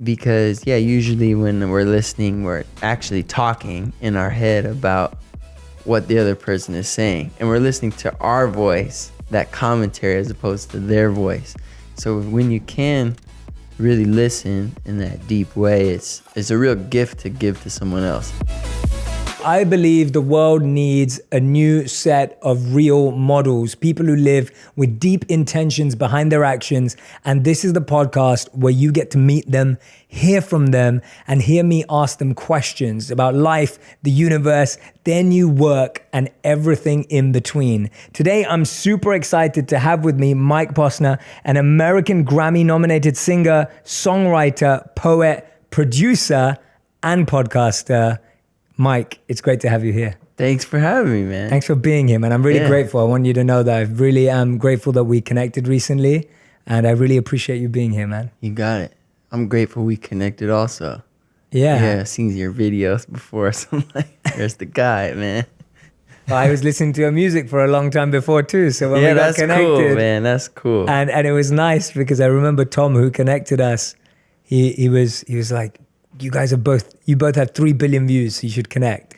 because usually when we're listening, we're actually talking in our head about what the other person is saying, and we're listening to our voice, that commentary, as opposed to their voice. So when you can really listen in that deep way, it's a real gift to give to someone else. I believe the world needs a new set of real models, people who live with deep intentions behind their actions. And this is the podcast where you get to meet them, hear from them, and hear me ask them questions about life, the universe, their new work, and everything in between. Today, I'm super excited to have with me Mike Posner, an American Grammy-nominated singer, songwriter, poet, producer, and podcaster. Mike, it's great to have you here. Thanks for having me, man. Thanks for being here, man. I'm really grateful. I want you to know that I really am grateful that we connected recently, and I really appreciate you being here, man. You got it. I'm grateful we connected also. Yeah. Yeah, I've seen your videos before, so I'm like, there's the guy, man. I was listening to your music for a long time before too, so when we got connected. That's cool, man. That's cool. And it was nice because I remember Tom, who connected us, he was like, you both have 3 billion views, so you should connect.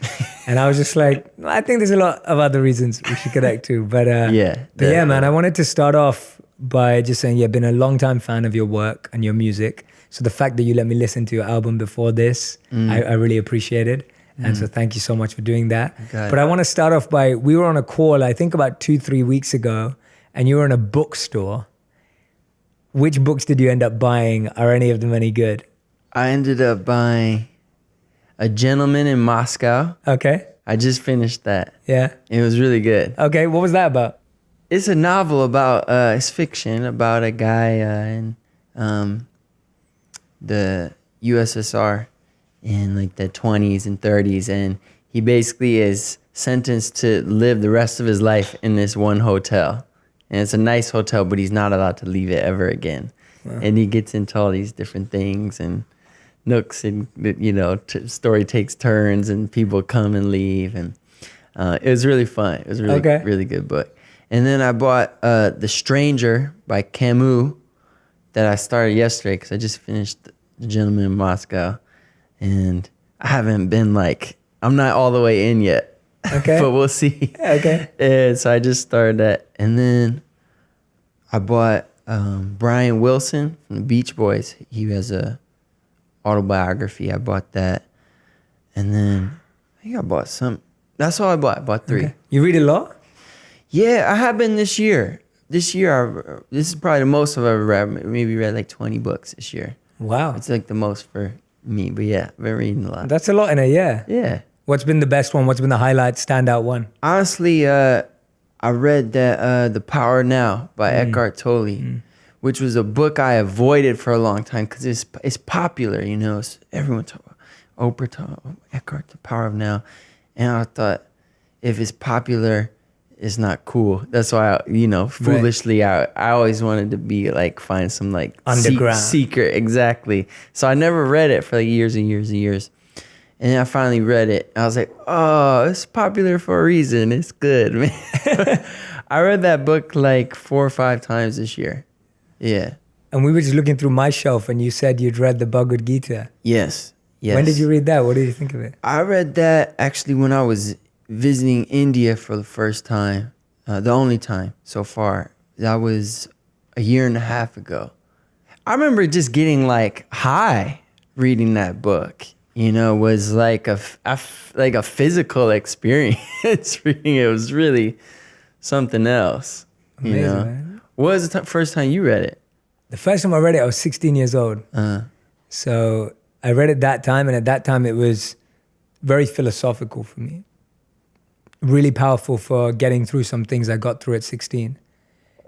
And I was just like, I think there's a lot of other reasons we should connect too. But yeah, man, I wanted to start off by just saying, been a long time fan of your work and your music. So the fact that you let me listen to your album before this, I really appreciated. And so thank you so much for doing that. But I want to start off by, we were on a call, I think about 2-3 weeks ago, and you were in a bookstore. Which books did you end up buying? Are any of them any good? I ended up buying A Gentleman in Moscow. Okay. I just finished that. Yeah. It was really good. Okay, what was that about? It's a novel about, it's fiction about a guy in the USSR in like the 20s and 30s. And he basically is sentenced to live the rest of his life in this one hotel. And it's a nice hotel, but he's not allowed to leave it ever again. Wow. And he gets into all these different things and nooks, and story takes turns and people come and leave, and it was really fun. It was really really good book. And then I bought The Stranger by Camus that I started yesterday because I just finished The Gentleman in Moscow, and I haven't been I'm not all the way in yet. Okay. But we'll see. Okay. And so I just started that, and then I bought Brian Wilson from the Beach Boys. He has a autobiography. I bought that. And then I think I bought some. That's all I bought. I bought 3. Okay. You read a lot? Yeah, I have been this year. This is probably the most I've ever read. Maybe read like 20 books this year. Wow. It's like the most for me. But yeah, I've been reading a lot. That's a lot in a year. Yeah. What's been the best one? What's been the highlight, standout one? Honestly, I read that The Power Now by Eckhart Tolle, which was a book I avoided for a long time because it's popular, everyone talk about Oprah, Eckhart, The Power of Now. And I thought, if it's popular, it's not cool. That's why, foolishly, I always wanted to be find some underground secret. Exactly. So I never read it for years and years and years. And then I finally read it. I was like, oh, it's popular for a reason. It's good, man. I read that book 4 or 5 times this year. Yeah. And we were just looking through my shelf and you said you'd read the Bhagavad-Gita. Yes. When did you read that? What did you think of it? I read that actually when I was visiting India for the first time. The only time so far. That was a year and a half ago. I remember just getting high reading that book. Was like a physical experience reading it. It was really something else. Amazing, man. What was the first time you read it? The first time I read it, I was 16 years old. So I read it that time, and at that time it was very philosophical for me. Really powerful for getting through some things I got through at 16.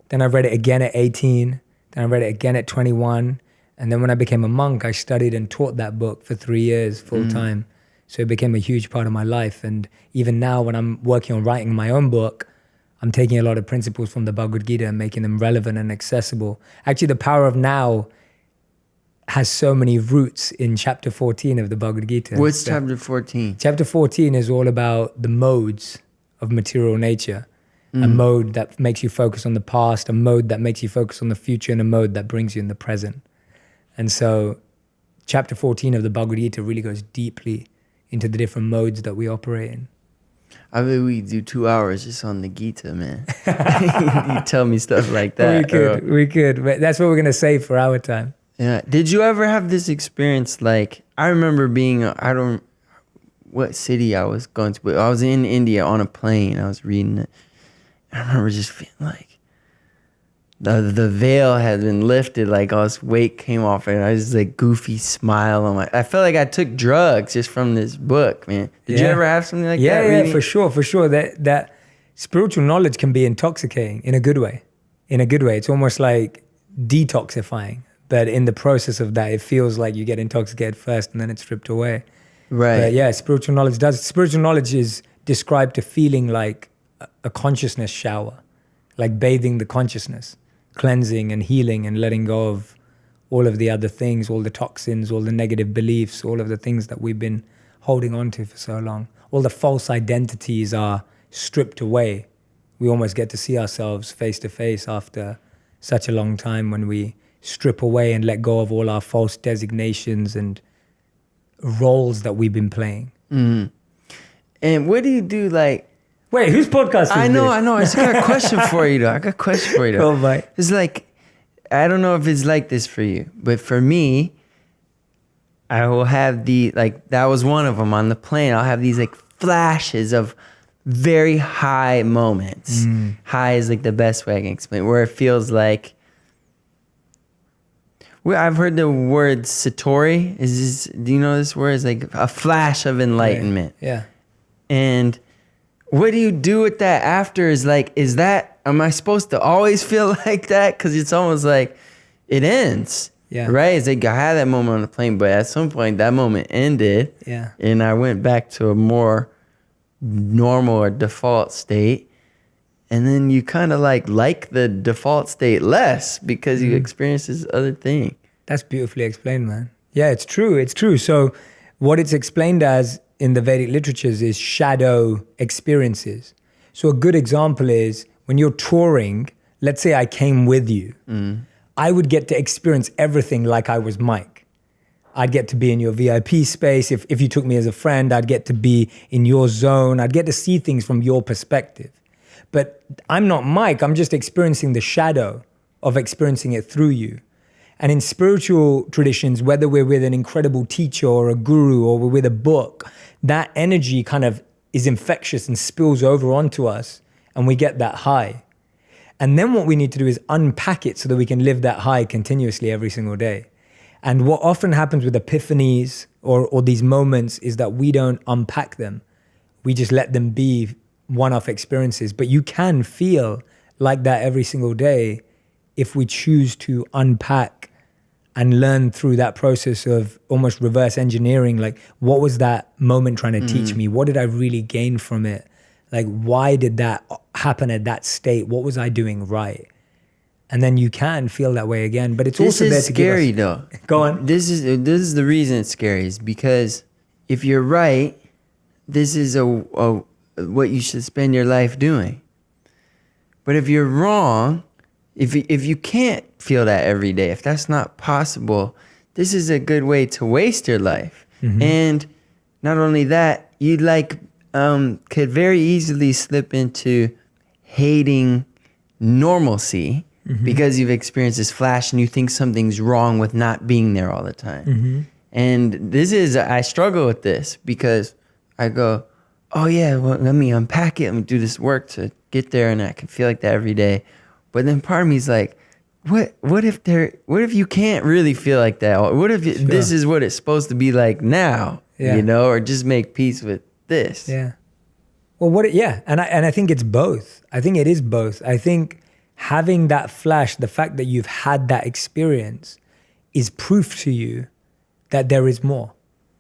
Then I read it again at 18. Then I read it again at 21. And then when I became a monk, I studied and taught that book for 3 years full time. So it became a huge part of my life. And even now when I'm working on writing my own book, I'm taking a lot of principles from the Bhagavad-Gita and making them relevant and accessible. Actually, The Power of Now has so many roots in chapter 14 of the Bhagavad-Gita. What's chapter 14? Chapter 14 is all about the modes of material nature. A mode that makes you focus on the past, a mode that makes you focus on the future, and a mode that brings you in the present. And so chapter 14 of the Bhagavad-Gita really goes deeply into the different modes that we operate in. I mean, we do 2 hours just on the Gita, man. You tell me stuff like that. We could. But that's what we're going to save for our time. Yeah. Did you ever have this experience? Like, I remember being, what city I was going to, but I was in India on a plane. I was reading it. I remember just feeling like the veil had been lifted, like all this weight came off, and I just like goofy smile on I felt like I took drugs just from this book, man. Did you ever have something like that? Yeah, for sure. That spiritual knowledge can be intoxicating in a good way. It's almost like detoxifying, but in the process of that, it feels like you get intoxicated first and then it's stripped away. Right. But yeah, spiritual knowledge does. Spiritual knowledge is described to feeling like a consciousness shower, like bathing the consciousness, cleansing and healing and letting go of all of the other things, all the toxins, all the negative beliefs, all of the things that we've been holding on to for so long. All the false identities are stripped away. We almost get to see ourselves face to face after such a long time when we strip away and let go of all our false designations and roles that we've been playing. Mm-hmm. And what do you do, like... Wait, whose podcast is this? I know. I just got a question for you, though. Oh, my. It's like, I don't know if it's like this for you, but for me, I will have that was one of them on the plane. I'll have these like flashes of very high moments. High is like the best way I can explain it, where it feels like, I've heard the word satori. Do you know this word? It's like a flash of enlightenment. Yeah. And what do you do with that after? Am I supposed to always feel like that? Because it's almost like it ends. Yeah. Right? It's like I had that moment on the plane, but at some point that moment ended. Yeah. And I went back to a more normal or default state. And then you kind of like the default state less because you experience this other thing. That's beautifully explained, man. Yeah, it's true. So what it's explained as in the Vedic literatures is shadow experiences. So a good example is when you're touring, let's say I came with you, I would get to experience everything like I was Mike. I'd get to be in your VIP space. If you took me as a friend, I'd get to be in your zone. I'd get to see things from your perspective. But I'm not Mike. I'm just experiencing the shadow of experiencing it through you. And in spiritual traditions, whether we're with an incredible teacher or a guru or we're with a book, that energy kind of is infectious and spills over onto us and we get that high. And then what we need to do is unpack it so that we can live that high continuously every single day. And what often happens with epiphanies or these moments is that we don't unpack them. We just let them be one-off experiences. But you can feel like that every single day if we choose to unpack and learn through that process of almost reverse engineering, like what was that moment trying to teach me? What did I really gain from it? Like, why did that happen at that state? What was I doing right? And then you can feel that way again, but it's also there to scary give us... though. Go on. This is the reason it's scary is because if you're right, this is what you should spend your life doing. But if you're wrong, if you can't feel that every day, if that's not possible, this is a good way to waste your life. And not only that, you could very easily slip into hating normalcy because you've experienced this flash and you think something's wrong with not being there all the time. And I struggle with this because I go, oh yeah, well, let me unpack it. Let me do this work to get there, and I can feel like that every day. But then part of me is like, what if you can't really feel like that? What if this is what it's supposed to be like now? Yeah. Or just make peace with this. Yeah. Well, and I think it's both. I think it is both. I think having that flash, the fact that you've had that experience is proof to you that there is more.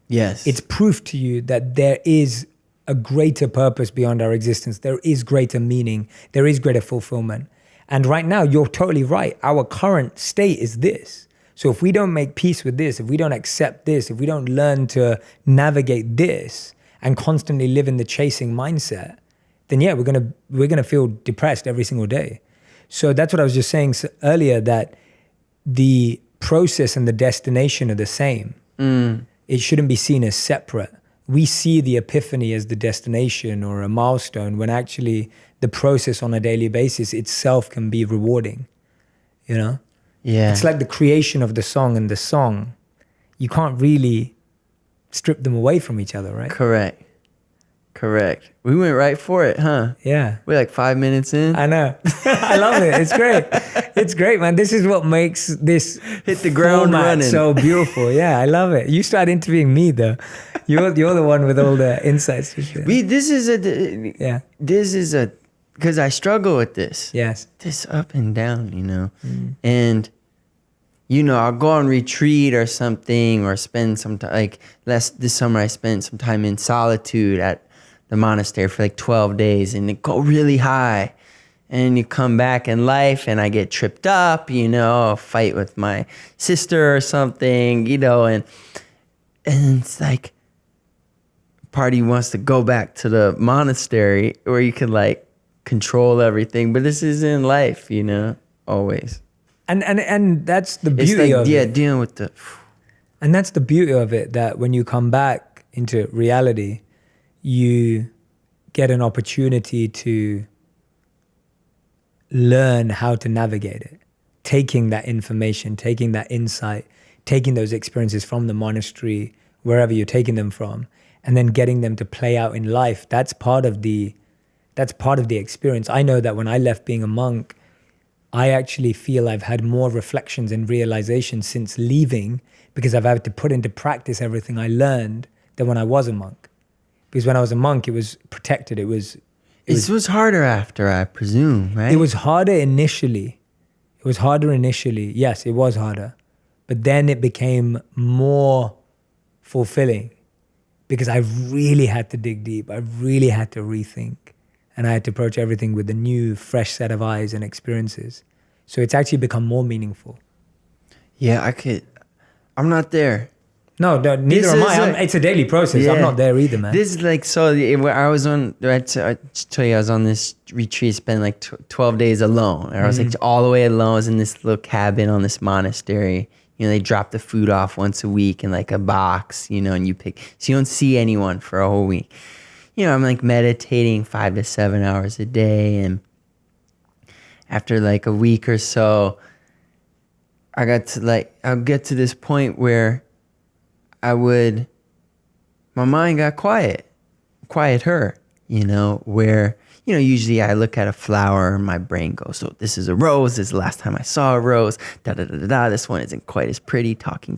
Yes. It's proof to you that there is a greater purpose beyond our existence. There is greater meaning. There is greater fulfillment. And right now, you're totally right. Our current state is this. So if we don't make peace with this, if we don't accept this, if we don't learn to navigate this and constantly live in the chasing mindset, then yeah, we're gonna feel depressed every single day. So that's what I was just saying earlier, that the process and the destination are the same. It shouldn't be seen as separate. We see the epiphany as the destination or a milestone, when actually the process on a daily basis itself can be rewarding, you know? Yeah. It's like the creation of the song and the song. You can't really strip them away from each other, right? Correct. We went right for it, huh? Yeah. We're like 5 minutes in. I know. I love it. It's great. It's great, man. This is what makes this Hit the ground format running. so beautiful. Yeah, I love it. You start interviewing me though. You're the one with all the insights to share. This is a because I struggle with this. Yes. This up and down, you know. And you know, I'll go on retreat or something, or spend some time. Like this summer, I spent some time in solitude at the monastery for like 12 days, and it go really high. And you come back in life, and I get tripped up, you know, a fight with my sister or something, you know, and it's like part of you wants to go back to the monastery where you can like control everything, but this is in life, you know, always. And that's the beauty it's like, of it. dealing with the. And that's the beauty of it, that when you come back into reality, you get an opportunity to learn how to navigate it, taking that information, taking that insight, taking those experiences from the monastery, wherever you're taking them from, and then getting them to play out in life. That's part of the experience. I know that when I left being a monk, I actually feel I've had more reflections and realizations since leaving, because I've had to put into practice everything I learned, than when I was a monk. Because when I was a monk, it was protected. It was harder after, I presume, right? It was harder initially. Yes, it was harder. But then it became more fulfilling, because I really had to dig deep. I really had to rethink. And I had to approach everything with a new, fresh set of eyes and experiences. So it's actually become more meaningful. Yeah, I'm not there. No, neither am I. It's a daily process. Yeah. I'm not there either, man. This is like, I was on this retreat, spent like 12 days alone. I was like all the way alone. I was in this little cabin on this monastery. You know, they drop the food off once a week in like a box, you know, and so you don't see anyone for a whole week. You know, I'm like meditating 5 to 7 hours a day. And after like a week or so, I'll get to this point where my mind got quieter, you know, where, you know, usually I look at a flower and my brain goes, so this is a rose. This is the last time I saw a rose. This one isn't quite as pretty, talking.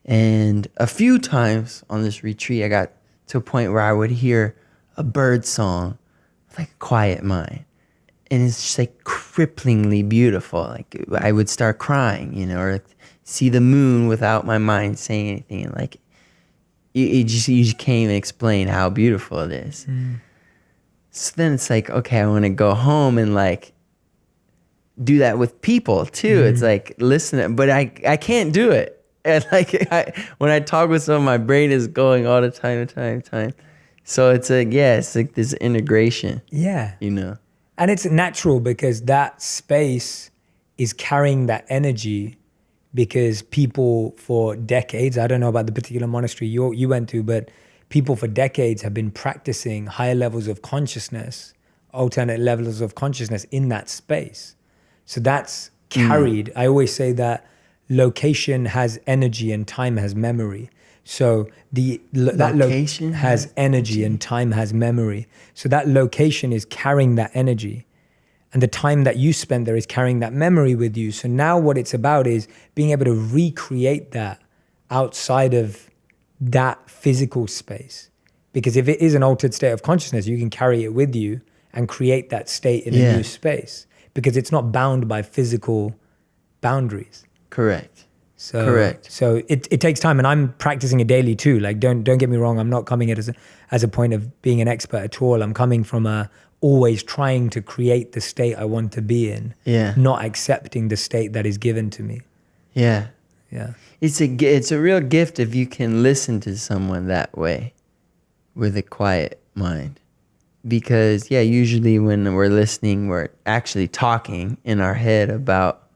And a few times on this retreat, I got to a point where I would hear a bird song with like a quiet mind. And it's just like cripplingly beautiful. Like I would start crying, you know, or like see the moon without my mind saying anything. And like, you just can't even explain how beautiful it is. So then it's like, okay, I want to go home and like do that with people too. It's like, listen, but I can't do it. And like when I talk with someone, my brain is going all the time. So it's like, it's like this integration. Yeah. You know? And it's natural, because that space is carrying that energy, because people for decades, I don't know about the particular monastery you went to, but people for decades have been practicing higher levels of consciousness, alternate levels of consciousness in that space. So that's carried. I always say that location has energy and time has memory. So that location has energy and time has memory. So that location is carrying that energy. And the time that you spend there is carrying that memory with you. So now what it's about is being able to recreate that outside of that physical space. Because if it is an altered state of consciousness, you can carry it with you and create that state in a new space. Because it's not bound by physical boundaries. Correct. So it takes time, and I'm practicing it daily too. Like don't get me wrong, I'm not coming at it as a point of being an expert at all. I'm coming from always trying to create the state I want to be in, not accepting the state that is given to me. Yeah. It's a real gift if you can listen to someone that way, with a quiet mind, because usually when we're listening, we're actually talking in our head about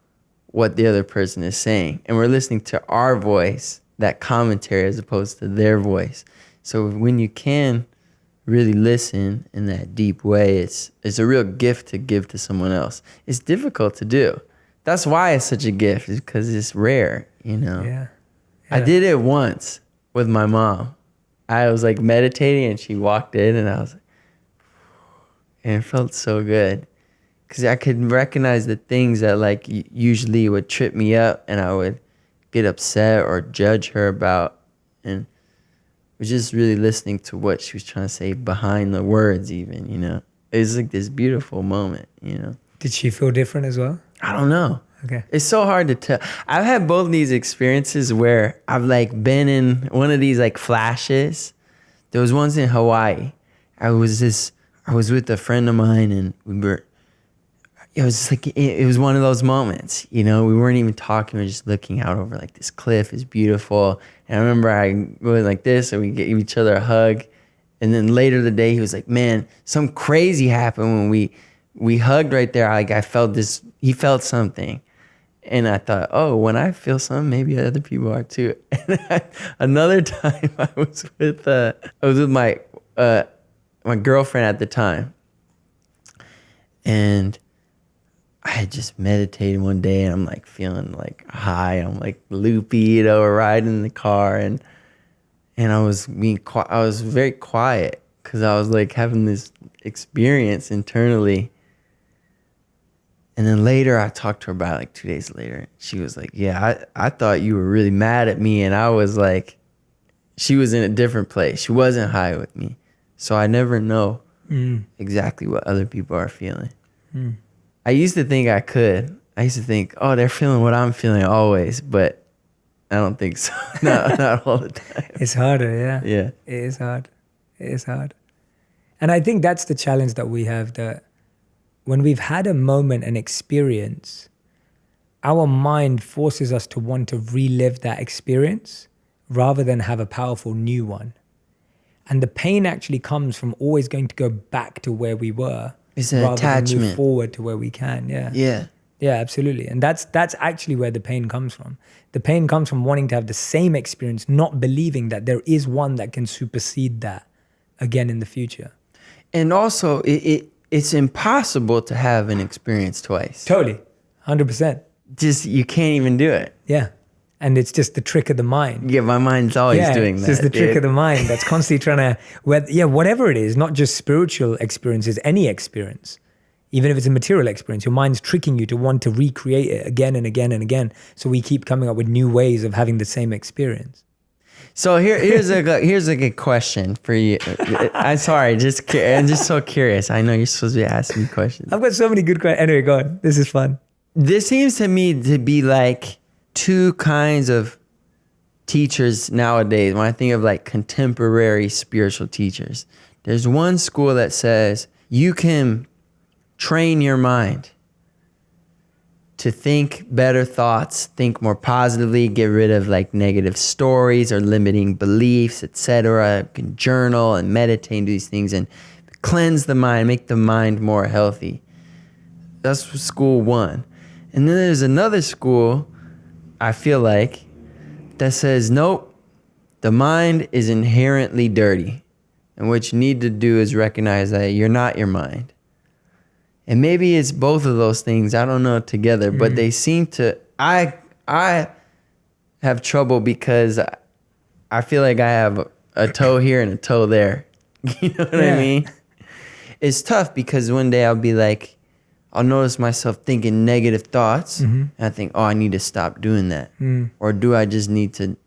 what the other person is saying, and we're listening to our voice that commentary as opposed to their voice. So when you can really listen in that deep way, it's a real gift to give to someone else. It's difficult to do. That's why it's such a gift, is because it's rare, you know. Yeah. I did it once with my mom. I was like meditating and she walked in and I was like, and it felt so good. Because I could recognize the things that like usually would trip me up and I would get upset or judge her about. And was just really listening to what she was trying to say behind the words even, you know. It was like this beautiful moment, you know. Did she feel different as well? I don't know. Okay. It's so hard to tell. I've had both these experiences where I've like been in one of these like flashes. There was once in Hawaii. I was with a friend of mine and it was like, it was one of those moments, you know, we weren't even talking. We were just looking out over like this cliff is beautiful. And I remember I went like this and we gave each other a hug. And then later the day he was like, man, something crazy happened when we hugged right there. Like I felt this, he felt something. And I thought, oh, when I feel something, maybe other people are too. And another time I was with my girlfriend at the time. And I had just meditated one day and I'm like feeling like high. I'm like loopy, you know, we're riding in the car and I was very quiet because I was like having this experience internally. And then later I talked to her about it, like 2 days later. She was like, yeah, I thought you were really mad at me. And I was like, she was in a different place. She wasn't high with me. So I never know exactly what other people are feeling. I used to think I could. I used to think, oh, they're feeling what I'm feeling always. But I don't think so. Not all the time. It's harder, yeah. Yeah. It is hard. It is hard. And I think that's the challenge that we have, that when we've had a moment, an experience, our mind forces us to want to relive that experience rather than have a powerful new one. And the pain actually comes from always going to go back to where we were. It's an rather attachment. than move forward to where we can, yeah. Yeah. Yeah, absolutely. And that's actually where the pain comes from. The pain comes from wanting to have the same experience, not believing that there is one that can supersede that again in the future. And also, it's impossible to have an experience twice. Totally, 100%. Just, you can't even do it. Yeah. And it's just the trick of the mind. Yeah, my mind's always doing that. It's just the trick of the mind that's constantly trying to, whatever it is, not just spiritual experiences, any experience. Even if it's a material experience, your mind's tricking you to want to recreate it again and again and again. So we keep coming up with new ways of having the same experience. So here's a good question for you. I'm sorry, I'm just so curious. I know you're supposed to be asking me questions. I've got so many good questions. Anyway, go on. This is fun. This seems to me to be like two kinds of teachers nowadays. When I think of like contemporary spiritual teachers, there's one school that says you can train your mind to think better thoughts, think more positively, get rid of like negative stories or limiting beliefs, etc. You can journal and meditate and do these things and cleanse the mind, make the mind more healthy. That's school one. And then there's another school, I feel like, that says, nope, the mind is inherently dirty. And what you need to do is recognize that you're not your mind. And maybe it's both of those things, I don't know, together, but they seem to, I have trouble because I feel like I have a toe here and a toe there. You know what I mean? It's tough because one day I'll be like, I'll notice myself thinking negative thoughts and I think, oh, I need to stop doing that. Or do I just need to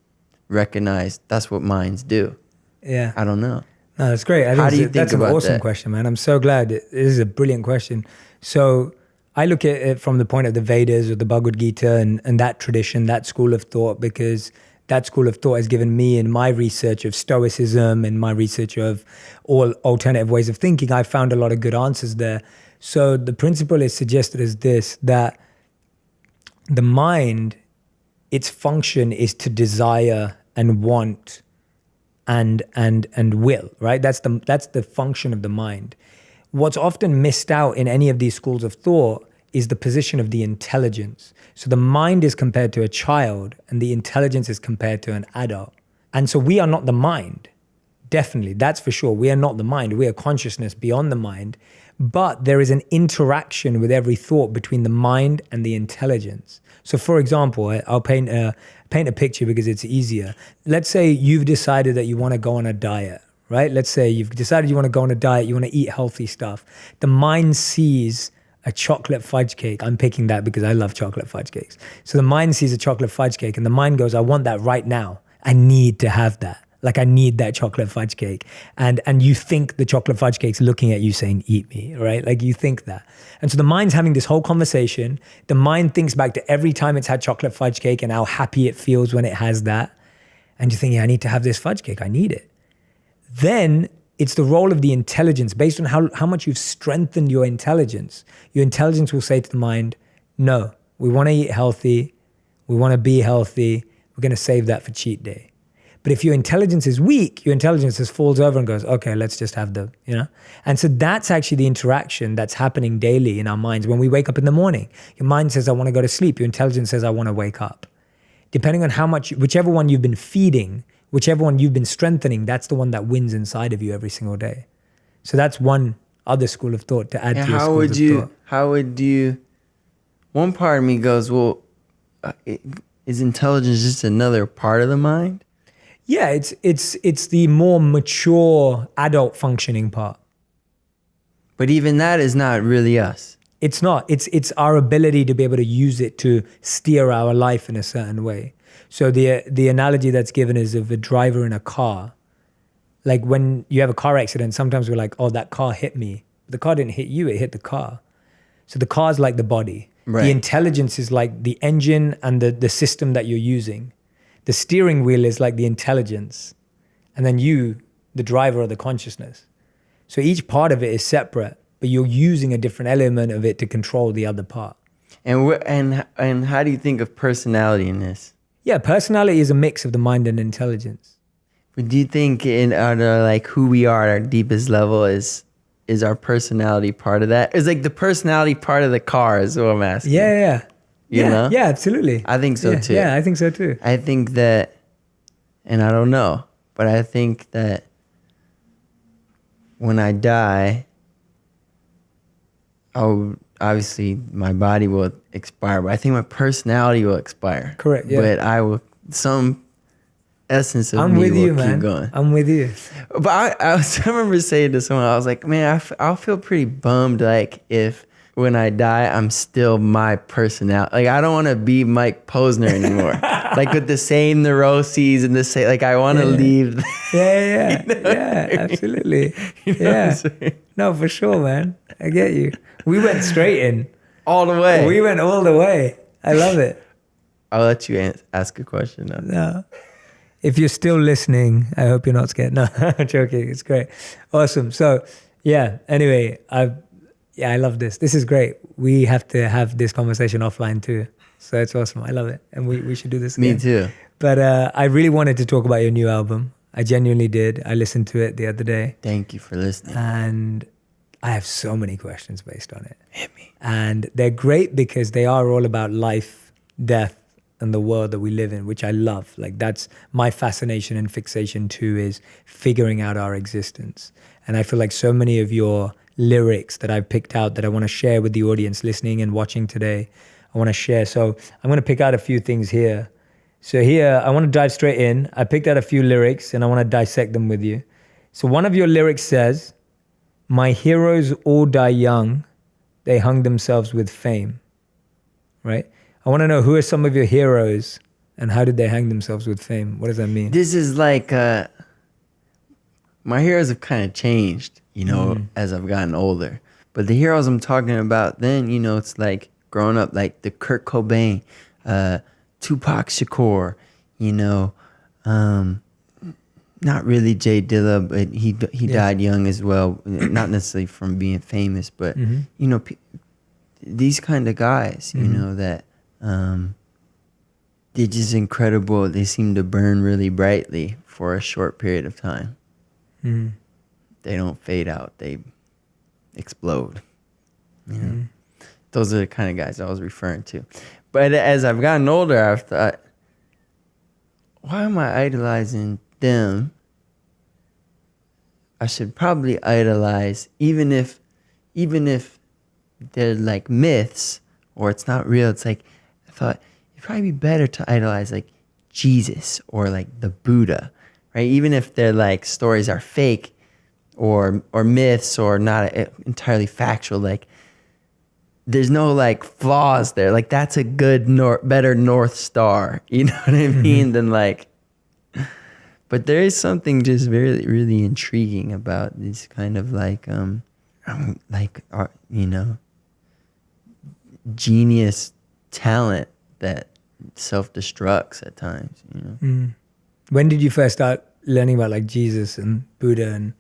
recognize that's what minds do? Yeah. I don't know. No, that's great. How do you think that's an about awesome that? question, man. I'm so glad. This is a brilliant question. So I look at it from the point of the Vedas or the Bhagavad-Gita and that tradition, that school of thought, because that school of thought has given me, in my research of Stoicism and my research of all alternative ways of thinking, I found a lot of good answers there. So the principle is suggested as this, that the mind, its function is to desire and want and will, right? That's the function of the mind. What's often missed out in any of these schools of thought is the position of the intelligence. So the mind is compared to a child and the intelligence is compared to an adult. And so we are not the mind. Definitely, that's for sure. We are not the mind. We are consciousness beyond the mind. But there is an interaction with every thought between the mind and the intelligence. So for example, I'll paint a picture because it's easier. Let's say you've decided that you want to go on a diet, right? Let's say you've decided you want to go on a diet, you want to eat healthy stuff. The mind sees a chocolate fudge cake. I'm picking that because I love chocolate fudge cakes. So the mind sees a chocolate fudge cake and the mind goes, I want that right now. I need to have that. Like I need that chocolate fudge cake. And you think the chocolate fudge cake's looking at you saying, eat me, right? Like you think that. And so the mind's having this whole conversation. The mind thinks back to every time it's had chocolate fudge cake and how happy it feels when it has that. And you think, yeah, I need to have this fudge cake. I need it. Then it's the role of the intelligence based on how much you've strengthened your intelligence. Your intelligence will say to the mind, no, we want to eat healthy. We want to be healthy. We're going to save that for cheat day. But if your intelligence is weak, your intelligence just falls over and goes, okay, let's just have And so that's actually the interaction that's happening daily in our minds. When we wake up in the morning, your mind says, I want to go to sleep. Your intelligence says, I want to wake up. Depending on how much, whichever one you've been feeding, whichever one you've been strengthening, that's the one that wins inside of you every single day. So that's one other school of thought to add to your school of thought. How would you, one part of me goes, well, is intelligence just another part of the mind? Yeah, it's the more mature adult functioning part. But even that is not really us. It's not. It's our ability to be able to use it to steer our life in a certain way. So the analogy that's given is of a driver in a car. Like when you have a car accident, sometimes we're like, oh, that car hit me. The car didn't hit you, it hit the car. So the car's like the body. Right. The intelligence is like the engine and the system that you're using. The steering wheel is like the intelligence. And then you, the driver, are the consciousness. So each part of it is separate, but you're using a different element of it to control the other part. And how do you think of personality in this? Yeah, personality is a mix of the mind and intelligence. But do you think like who we are at our deepest level is our personality part of that? Is like the personality part of the car is what I'm asking. Yeah. You know? Yeah, absolutely. I think so too. Yeah, I think so too. I think that, and I don't know, but I think that when I die, obviously my body will expire, but I think my personality will expire. Correct, yeah. But some essence of I'm me with will you, keep man. going. I'm with you. But I remember saying to someone, I was like, man, I'll feel pretty bummed like if when I die, I'm still my personality. Like, I don't want to be Mike Posner anymore. Like, with the same neuroses and the same, like, I want to leave. Yeah, absolutely. No, for sure, man. I get you. We went straight in. All the way. We went all the way. I love it. I'll let you ask a question now. No. If you're still listening, I hope you're not scared. No, I'm joking. It's great. Awesome. So, yeah, anyway, I love this. This is great. We have to have this conversation offline too. So it's awesome. I love it. And we should do this again. Me too. But I really wanted to talk about your new album. I genuinely did. I listened to it the other day. Thank you for listening. And I have so many questions based on it. Hit me. And they're great because they are all about life, death, and the world that we live in, which I love. Like that's my fascination and fixation too, is figuring out our existence. And I feel like so many of your lyrics that I've picked out that I want to share with the audience listening and watching today, I want to share. So I'm going to pick out a few things here. So here, I want to dive straight in. I picked out a few lyrics and I want to dissect them with you. So one of your lyrics says, my heroes all die young, they hung themselves with fame, right? I want to know, who are some of your heroes and how did they hang themselves with fame? What does that mean? This is like, my heroes have kind of changed, as I've gotten older. But the heroes I'm talking about then, it's like growing up, like the Kurt Cobain, Tupac Shakur, not really Jay Dilla, but he died young as well. Not necessarily from being famous, but, these kind of guys, that they're just incredible. They seem to burn really brightly for a short period of time. Mm-hmm. They don't fade out. They explode. Those are the kind of guys I was referring to. But as I've gotten older, I've thought, why am I idolizing them? I should probably idolize, even if they're like myths or it's not real. It's like, I thought it'd probably be better to idolize like Jesus or like the Buddha, right? Even if their like stories are fake or myths or not entirely factual, like there's no like flaws there. Like that's a good better North Star, you know what I mean? Than like, but there is something just really, really intriguing about this kind of like, you know, genius talent that self-destructs at times, you know. When did you first start learning about like Jesus and Buddha, and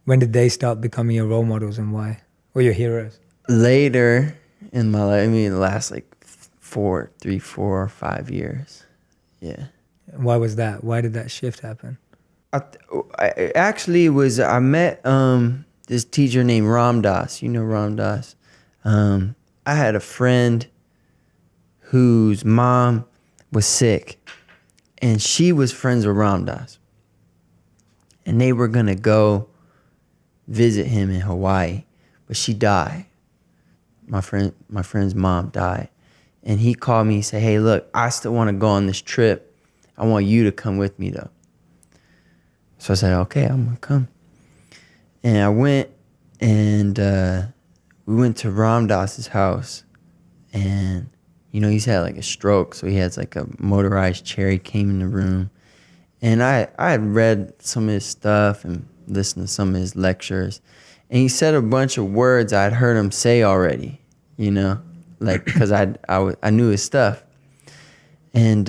when did they start becoming your role models and why, or your heroes? Later in my life, I mean, the last like 4 or 5 years. Yeah. Why was that? Why did that shift happen? I actually I met this teacher named Ram Dass. You know Ram Dass. I had a friend whose mom was sick, and she was friends with Ram Dass. And they were gonna go visit him in Hawaii, but she died. My friend's mom died. And he called me and said, hey, look, I still want to go on this trip. I want you to come with me though. So I said, okay, I'm gonna come. And I went, and we went to Ram Dass's house, and you know, he's had like a stroke, so he has like a motorized chair. He came in the room, and I had read some of his stuff and listened to some of his lectures, and he said a bunch of words I'd heard him say already, you know, like because I knew his stuff, and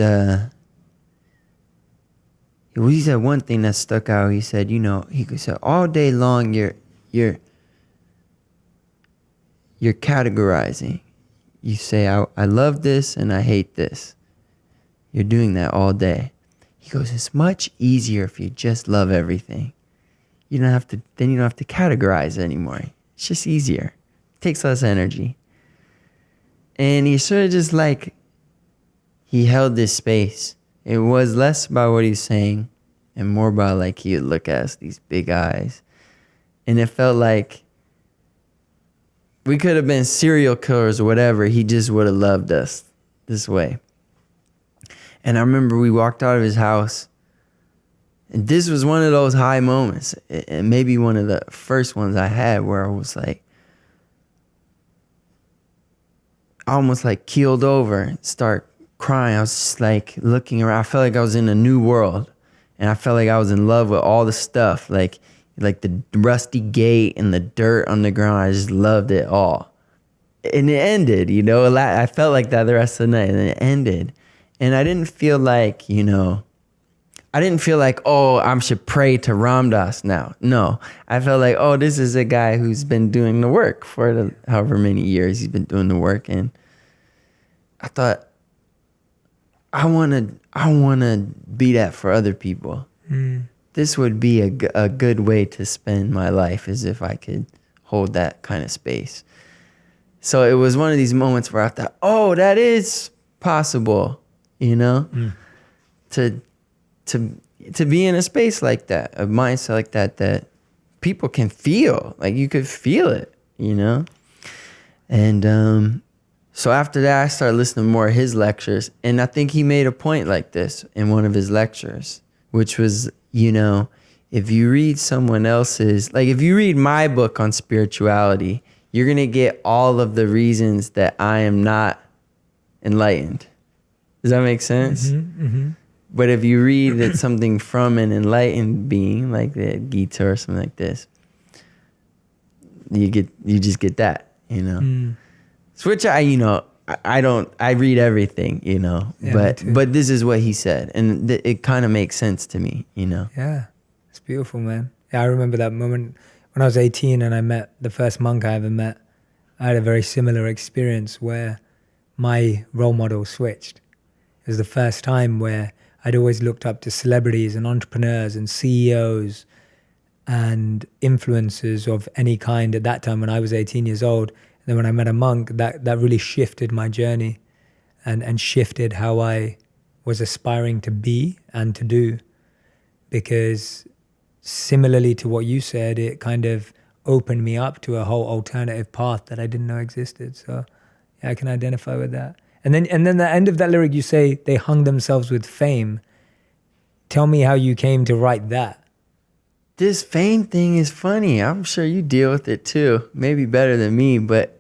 he said one thing that stuck out. He said, you know, he said all day long you're categorizing. You say, I love this and I hate this. You're doing that all day. He goes, it's much easier if you just love everything. You don't have to categorize anymore. It's just easier. It takes less energy. And he sort of just like, he held this space. It was less about what he was saying and more about like he would look at us, these big eyes. And it felt like we could have been serial killers or whatever. He just would have loved us this way. And I remember we walked out of his house, and this was one of those high moments, and maybe one of the first ones I had where I was like, I almost like keeled over and start crying. I was just like looking around. I felt like I was in a new world, and I felt like I was in love with all the stuff, like the rusty gate and the dirt on the ground. I just loved it all. And it ended, you know, I felt like that the rest of the night, and it ended. And I didn't feel like, you know, oh, I should pray to Ram Dass now. No, I felt like, oh, this is a guy who's been doing the work for however many years he's been doing the work. And I thought, I want to be that for other people. This would be a good way to spend my life, as if I could hold that kind of space. So it was one of these moments where I thought, oh, that is possible, you know, to be in a space like that, a mindset like that people can feel, like you could feel it, you know? And so after that, I started listening to more of his lectures. And I think he made a point like this in one of his lectures, which was, you know, if you read someone else's, like if you read my book on spirituality, you're going to get all of the reasons that I am not enlightened. Does that make sense? But if you read something from an enlightened being, like the Gita or something like this, you just get that, you know. So which I read everything, you know. Yeah, but this is what he said, and it kind of makes sense to me, you know. Yeah, it's beautiful, man. Yeah, I remember that moment when I was 18 and I met the first monk I ever met. I had a very similar experience where my role model switched. It was the first time where I'd always looked up to celebrities and entrepreneurs and CEOs and influencers of any kind at that time when I was 18 years old. then when I met a monk, that really shifted my journey and shifted how I was aspiring to be and to do. Because similarly to what you said, it kind of opened me up to a whole alternative path that I didn't know existed. So yeah, I can identify with that. And then the end of that lyric, you say they hung themselves with fame. Tell me how you came to write that. This fame thing is funny. I'm sure you deal with it too. Maybe better than me, but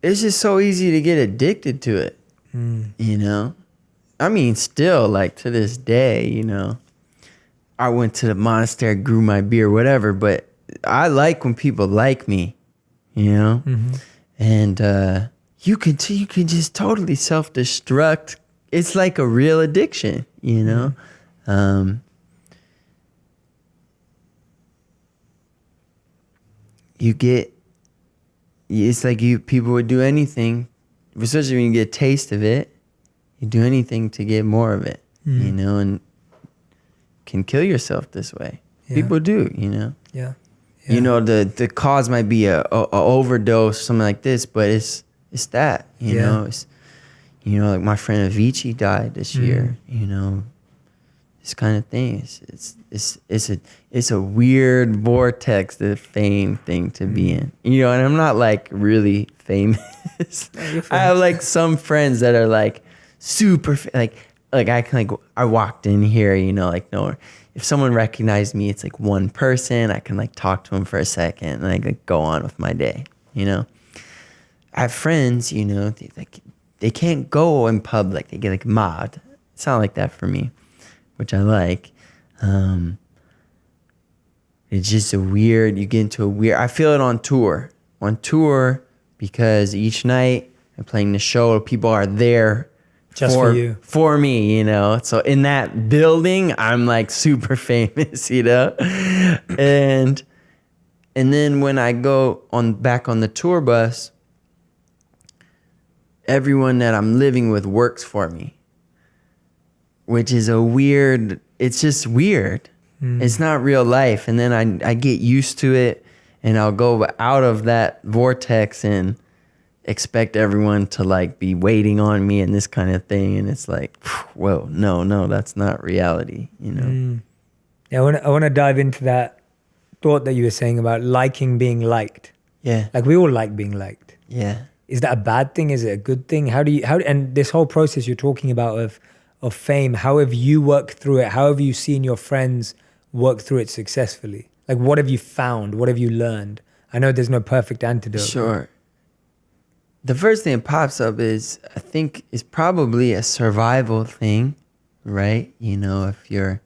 it's just so easy to get addicted to it. You know? I mean, still, like to this day, you know, I went to the monastery, grew my beard, whatever, but I like when people like me, you know? And you can just totally self-destruct. It's like a real addiction, you know? It's like people would do anything, especially when you get a taste of it, you do anything to get more of it, you know, and can kill yourself this way. Yeah. People do, you know? Yeah. You know, the cause might be a overdose, something like this, but it's that, you know? It's, you know, like my friend Avicii died this year, you know? This kind of thing. It's a weird vortex, the fame thing to be in. You know, and I'm not like really famous. I have like some friends that are like super like I can like I walked in here, you know, like no, if someone recognized me, it's like one person. I can like talk to them for a second and I like go on with my day. You know, I have friends, you know, they can't go in public. They get like mobbed. It's not like that for me, which I like. It's just you get into a weird, I feel it on tour because each night I'm playing the show, people are there just for you, for me, you know? So in that building, I'm like super famous, you know? And then when I go back on the tour bus, everyone that I'm living with works for me, which is it's just weird. It's not real life. And then I get used to it and I'll go out of that vortex and expect everyone to like be waiting on me and this kind of thing. And it's like, whoa, no, that's not reality, you know? Yeah, I want to dive into that thought that you were saying about liking being liked. Yeah. Like we all like being liked. Yeah. Is that a bad thing? Is it a good thing? And this whole process you're talking about of fame, how have you worked through it? How have you seen your friends work through it successfully? Like what have you found? What have you learned? I know there's no perfect antidote. Sure. The first thing that pops up is, I think, is probably a survival thing, right? You know, if you're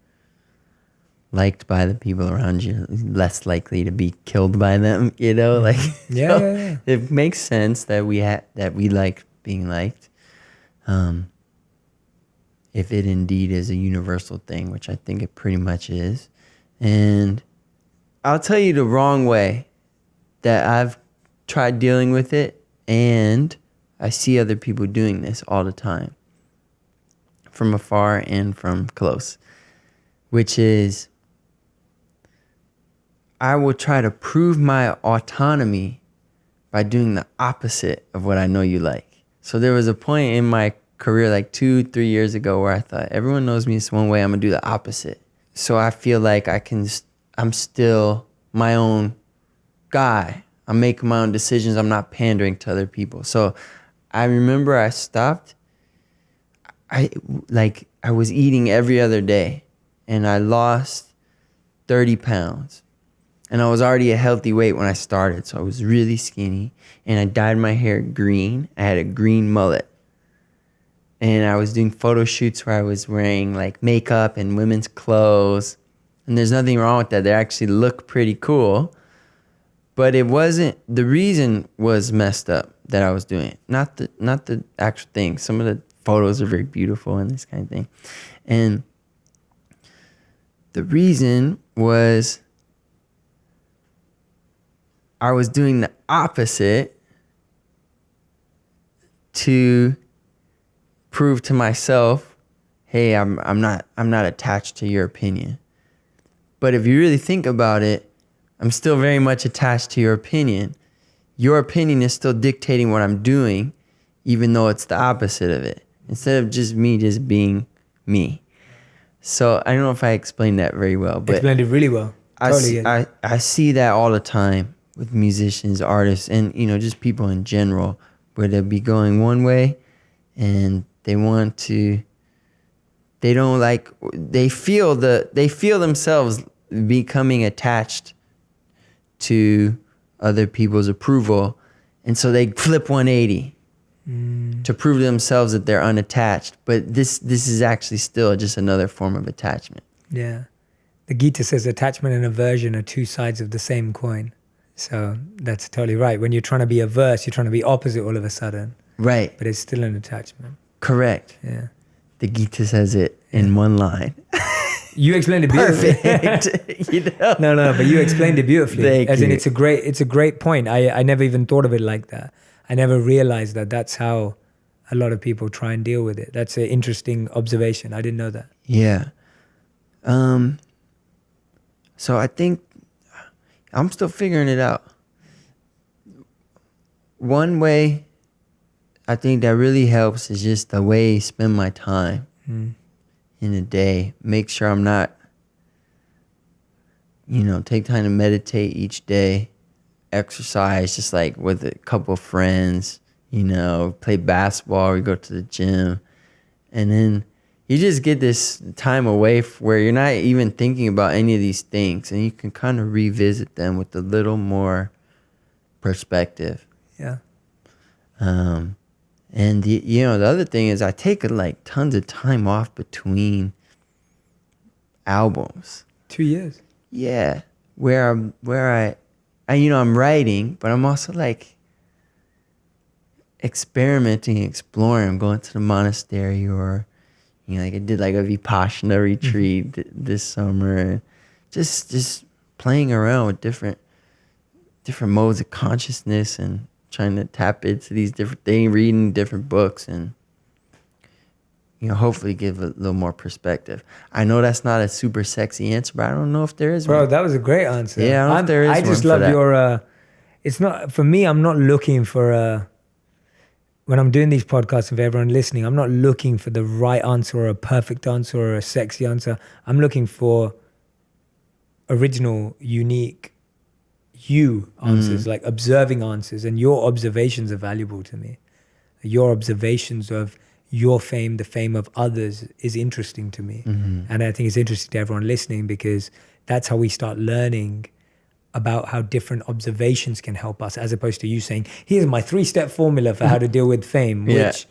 liked by the people around you, less likely to be killed by them, you know? Like, yeah. It makes sense that we like being liked. If it indeed is a universal thing, which I think it pretty much is. And I'll tell you the wrong way that I've tried dealing with it, and I see other people doing this all the time, from afar and from close, which is I will try to prove my autonomy by doing the opposite of what I know you like. So there was a point in my career like 2-3 years ago where I thought everyone knows me this one way, I'm gonna do the opposite. So I feel like I'm still my own guy. I'm making my own decisions. I'm not pandering to other people. So I remember I stopped. I was eating every other day and I lost 30 pounds. And I was already a healthy weight when I started. So I was really skinny and I dyed my hair green. I had a green mullet. And I was doing photo shoots where I was wearing like makeup and women's clothes. And there's nothing wrong with that. They actually look pretty cool. But it wasn't, the reason was messed up that I was doing it. Not the actual thing. Some of the photos are very beautiful and this kind of thing. And the reason was I was doing the opposite to prove to myself, hey, I'm not attached to your opinion. But if you really think about it, I'm still very much attached to your opinion your opinion is still dictating what I'm doing, even though it's the opposite of it. Instead of just me just being me. So I don't know if I explained that very well, but Explained it really well. I see that all the time with musicians, artists, and just people in general, where they'll be going one way and they feel themselves becoming attached to other people's approval, and so they flip 180 to prove to themselves that they're unattached. But this is actually still just another form of attachment. Yeah. The Gita says attachment and aversion are two sides of the same coin. So that's totally right. When you're trying to be averse, you're trying to be opposite all of a sudden. Right. But it's still an attachment. Correct. Yeah. The Gita says it in one line. You explained it beautifully. Perfect. No, but you explained it beautifully. Thank you. In it's a great point. I never even thought of it like that. I never realized that that's how a lot of people try and deal with it. That's an interesting observation. I didn't know that. Yeah. So I think I'm still figuring it out. One way I think that really helps is just the way I spend my time in a day. Make sure I'm not, take time to meditate each day, exercise just like with a couple of friends, play basketball or go to the gym. And then you just get this time away where you're not even thinking about any of these things, and you can kind of revisit them with a little more perspective. Yeah. And the other thing is I take like tons of time off between albums. 2 years. Yeah, where I'm writing, but I'm also like experimenting, exploring. I'm going to the monastery, or like I did like a Vipassana retreat this summer. Just playing around with different modes of consciousness and trying to tap into these different things, reading different books, and hopefully give a little more perspective. I know that's not a super sexy answer, but I don't know if there is one. Bro, that was a great answer. Yeah, I don't know if there is I just one love for your it's not for me. I'm not looking for when I'm doing these podcasts, if everyone listening, I'm not looking for the right answer or a perfect answer or a sexy answer. I'm looking for original, unique answers, like observing answers. And your observations are valuable to me. Your observations of your fame, the fame of others, is interesting to me. And I think it's interesting to everyone listening, because that's how we start learning about how different observations can help us, as opposed to you saying, here's my 3-step formula for how to deal with fame, which,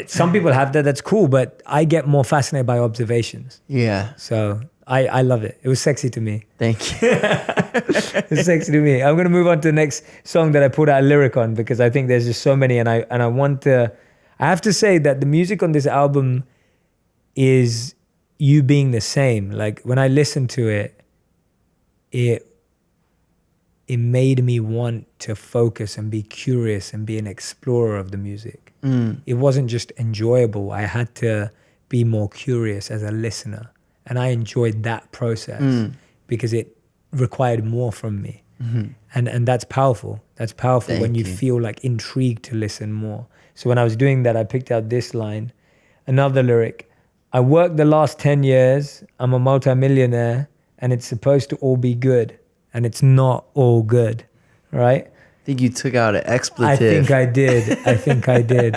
some people have that, that's cool, but I get more fascinated by observations. Yeah. So I love it. It was sexy to me. Thank you. It's sexy to me. I'm going to move on to the next song that I put out a lyric on, because I think there's just so many, and I have to say that the music on this album is you being the same. Like when I listened to it, it made me want to focus and be curious and be an explorer of the music. It wasn't just enjoyable. I had to be more curious as a listener. And I enjoyed that process because it required more from me. And that's powerful. That's powerful. Thank when you feel like intrigued to listen more. So when I was doing that, I picked out this line, another lyric. I worked the last 10 years. I'm a multimillionaire, and it's supposed to all be good. And it's not all good, right? I think you took out an expletive. I think I did.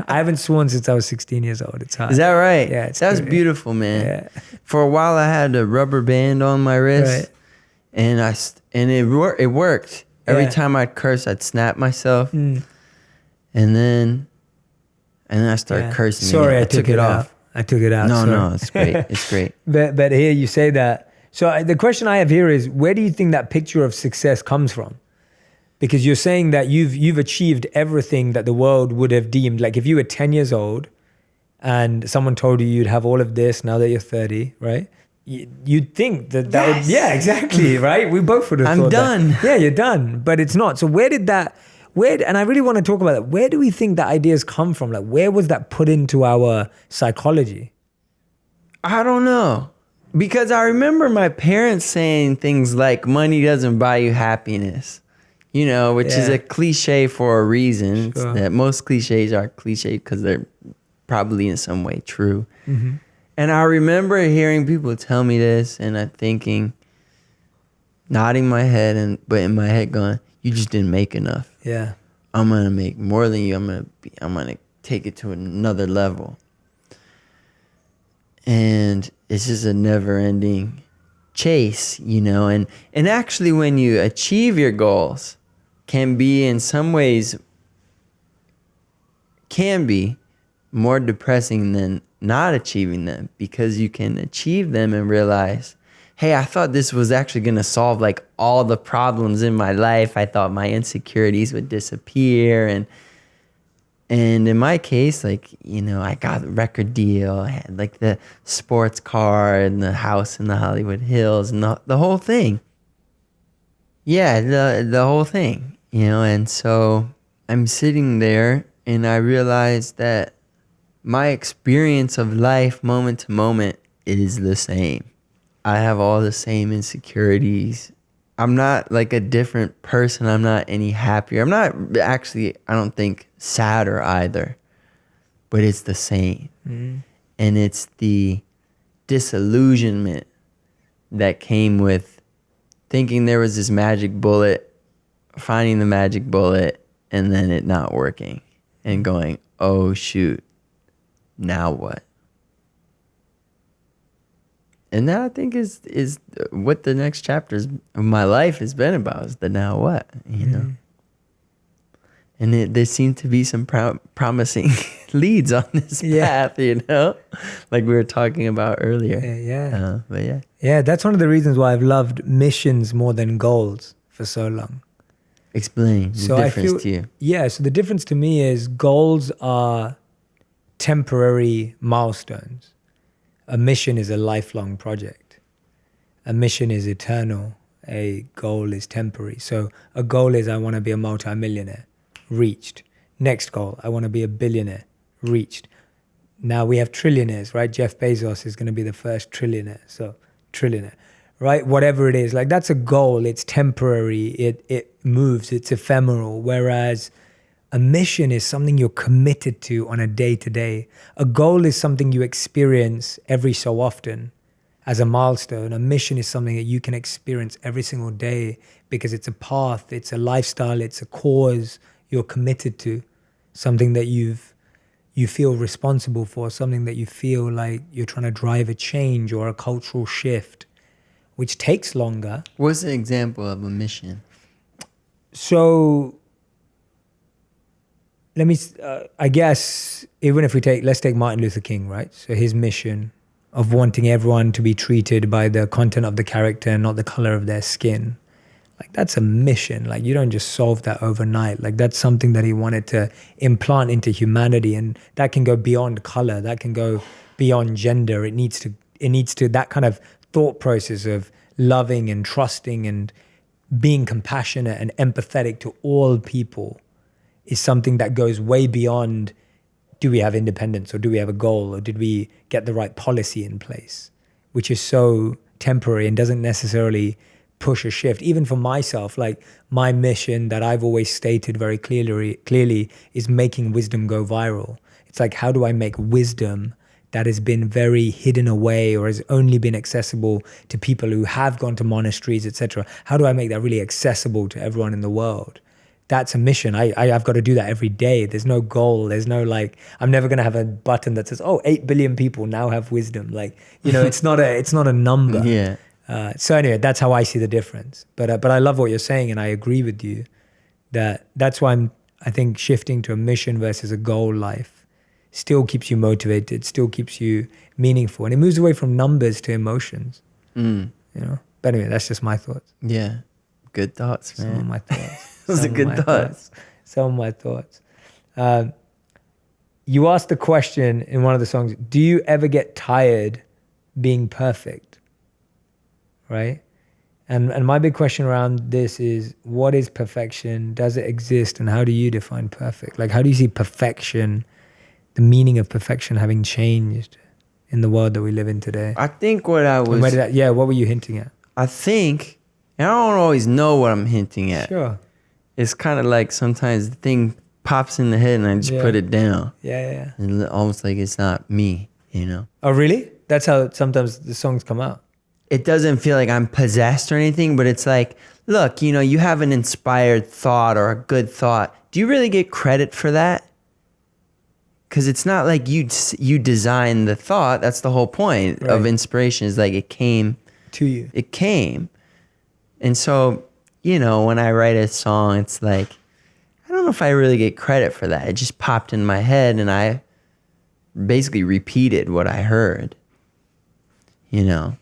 I haven't sworn since I was 16 years old. It's hard. Is that right? Yeah. That was beautiful, man. Yeah. For a while, I had a rubber band on my wrist, and it worked. Every time I'd curse, I'd snap myself, and then I started cursing. Sorry, I took it off. I took it out. No, it's great. It's great. But here you say that. So the question I have here is, where do you think that picture of success comes from? Because you're saying that you've achieved everything that the world would have deemed. Like if you were 10 years old and someone told you you'd have all of this now that you're 30, right? You'd think that would, yeah, exactly, right? We both would have thought done. That. Yeah, you're done. But it's not. So and I really want to talk about that. Where do we think that ideas come from? Like where was that put into our psychology? I don't know. Because I remember my parents saying things like money doesn't buy you happiness. you know, which is Yeah. a cliche for a reason. Sure. That most cliches are cliche because they're probably in some way true. Mm-hmm. And I remember hearing people tell me this, and I'm thinking, nodding my head, but in my head going, "You just didn't make enough. Yeah. I'm gonna make more than you. I'm gonna take it to another level." And it's just a never-ending chase, you know. And actually, when you achieve your goals, can be in some ways more depressing than not achieving them, because you can achieve them and realize, hey, I thought this was actually going to solve like all the problems in my life. I thought my insecurities would disappear. And in my case, like, you know, I got a record deal. I had like the sports car and the house in the Hollywood Hills and the whole thing. Yeah, the whole thing, you know. And so I'm sitting there and I realized that my experience of life moment to moment is the same. I have all the same insecurities. I'm not like a different person. I'm not any happier. I'm not actually, I don't think, sadder either. But it's the same. Mm. And it's the disillusionment that came with thinking there was this magic bullet, finding the magic bullet, and then it not working. And going, oh shoot, now what? And that, I think, is what the next chapters of my life has been about, is the now what, you know. And there seem to be some promising leads on this path, you know, like we were talking about earlier. But yeah. Yeah, that's one of the reasons why I've loved missions more than goals for so long. Explain the difference to you. Yeah, so the difference to me is goals are temporary milestones. A mission is a lifelong project. A mission is eternal. A goal is temporary. So a goal is, I want to be a multimillionaire. Reached. Next goal, I want to be a billionaire. Reached. Now we have trillionaires, right? Jeff Bezos is going to be the first trillionaire. So trillionaire, right? Whatever it is, like that's a goal. It's temporary. It moves. It's ephemeral. Whereas a mission is something you're committed to on a day-to-day. A goal is something you experience every so often as a milestone. A mission is something that you can experience every single day because it's a path, it's a lifestyle, it's a cause you're committed to, something that you feel responsible for, something that you feel like you're trying to drive a change or a cultural shift, which takes longer. What's an example of a mission? So I guess, even if let's take Martin Luther King, right? So his mission of wanting everyone to be treated by the content of the character and not the color of their skin. Like that's a mission. Like you don't just solve that overnight. Like that's something that he wanted to implant into humanity, and that can go beyond color. That can go beyond gender. It needs to that kind of thought process of loving and trusting and being compassionate and empathetic to all people is something that goes way beyond, do we have independence or do we have a goal or did we get the right policy in place, which is so temporary and doesn't necessarily push a shift. Even for myself, like my mission that I've always stated very clearly is making wisdom go viral. It's like, how do I make wisdom that has been very hidden away or has only been accessible to people who have gone to monasteries, etc.? How do I make that really accessible to everyone in the world? That's a mission. I've got to do that every day. There's no goal. There's no like, I'm never going to have a button that says, 8 billion people now have wisdom. Like, you know, it's not a number. Yeah. So anyway, that's how I see the difference. But I love what you're saying, and I agree with you that's why I think shifting to a mission versus a goal life still keeps you motivated, still keeps you meaningful, and it moves away from numbers to emotions. You know. But anyway, that's just my thoughts. Yeah. Good thoughts, man. Some of my thoughts. Those are good thoughts. Some of my thoughts. You asked the question in one of the songs, do you ever get tired being perfect? Right? And my big question around this is, what is perfection? Does it exist? And how do you define perfect? Like, how do you see perfection, the meaning of perfection having changed in the world that we live in today? I think what I was... what were you hinting at? I think, and I don't always know what I'm hinting at. Sure. it's kind of like sometimes the thing pops in the head and I just put it down. Yeah. And almost like it's not me, you know? Oh, really? That's how sometimes the songs come out. It doesn't feel like I'm possessed or anything, but it's like, look, you know, you have an inspired thought or a good thought. Do you really get credit for that? Because it's not like you designed the thought. That's the whole point of inspiration, is like it came to you. It came. And so, you know, when I write a song, it's like, I don't know if I really get credit for that. It just popped in my head and I basically repeated what I heard, you know?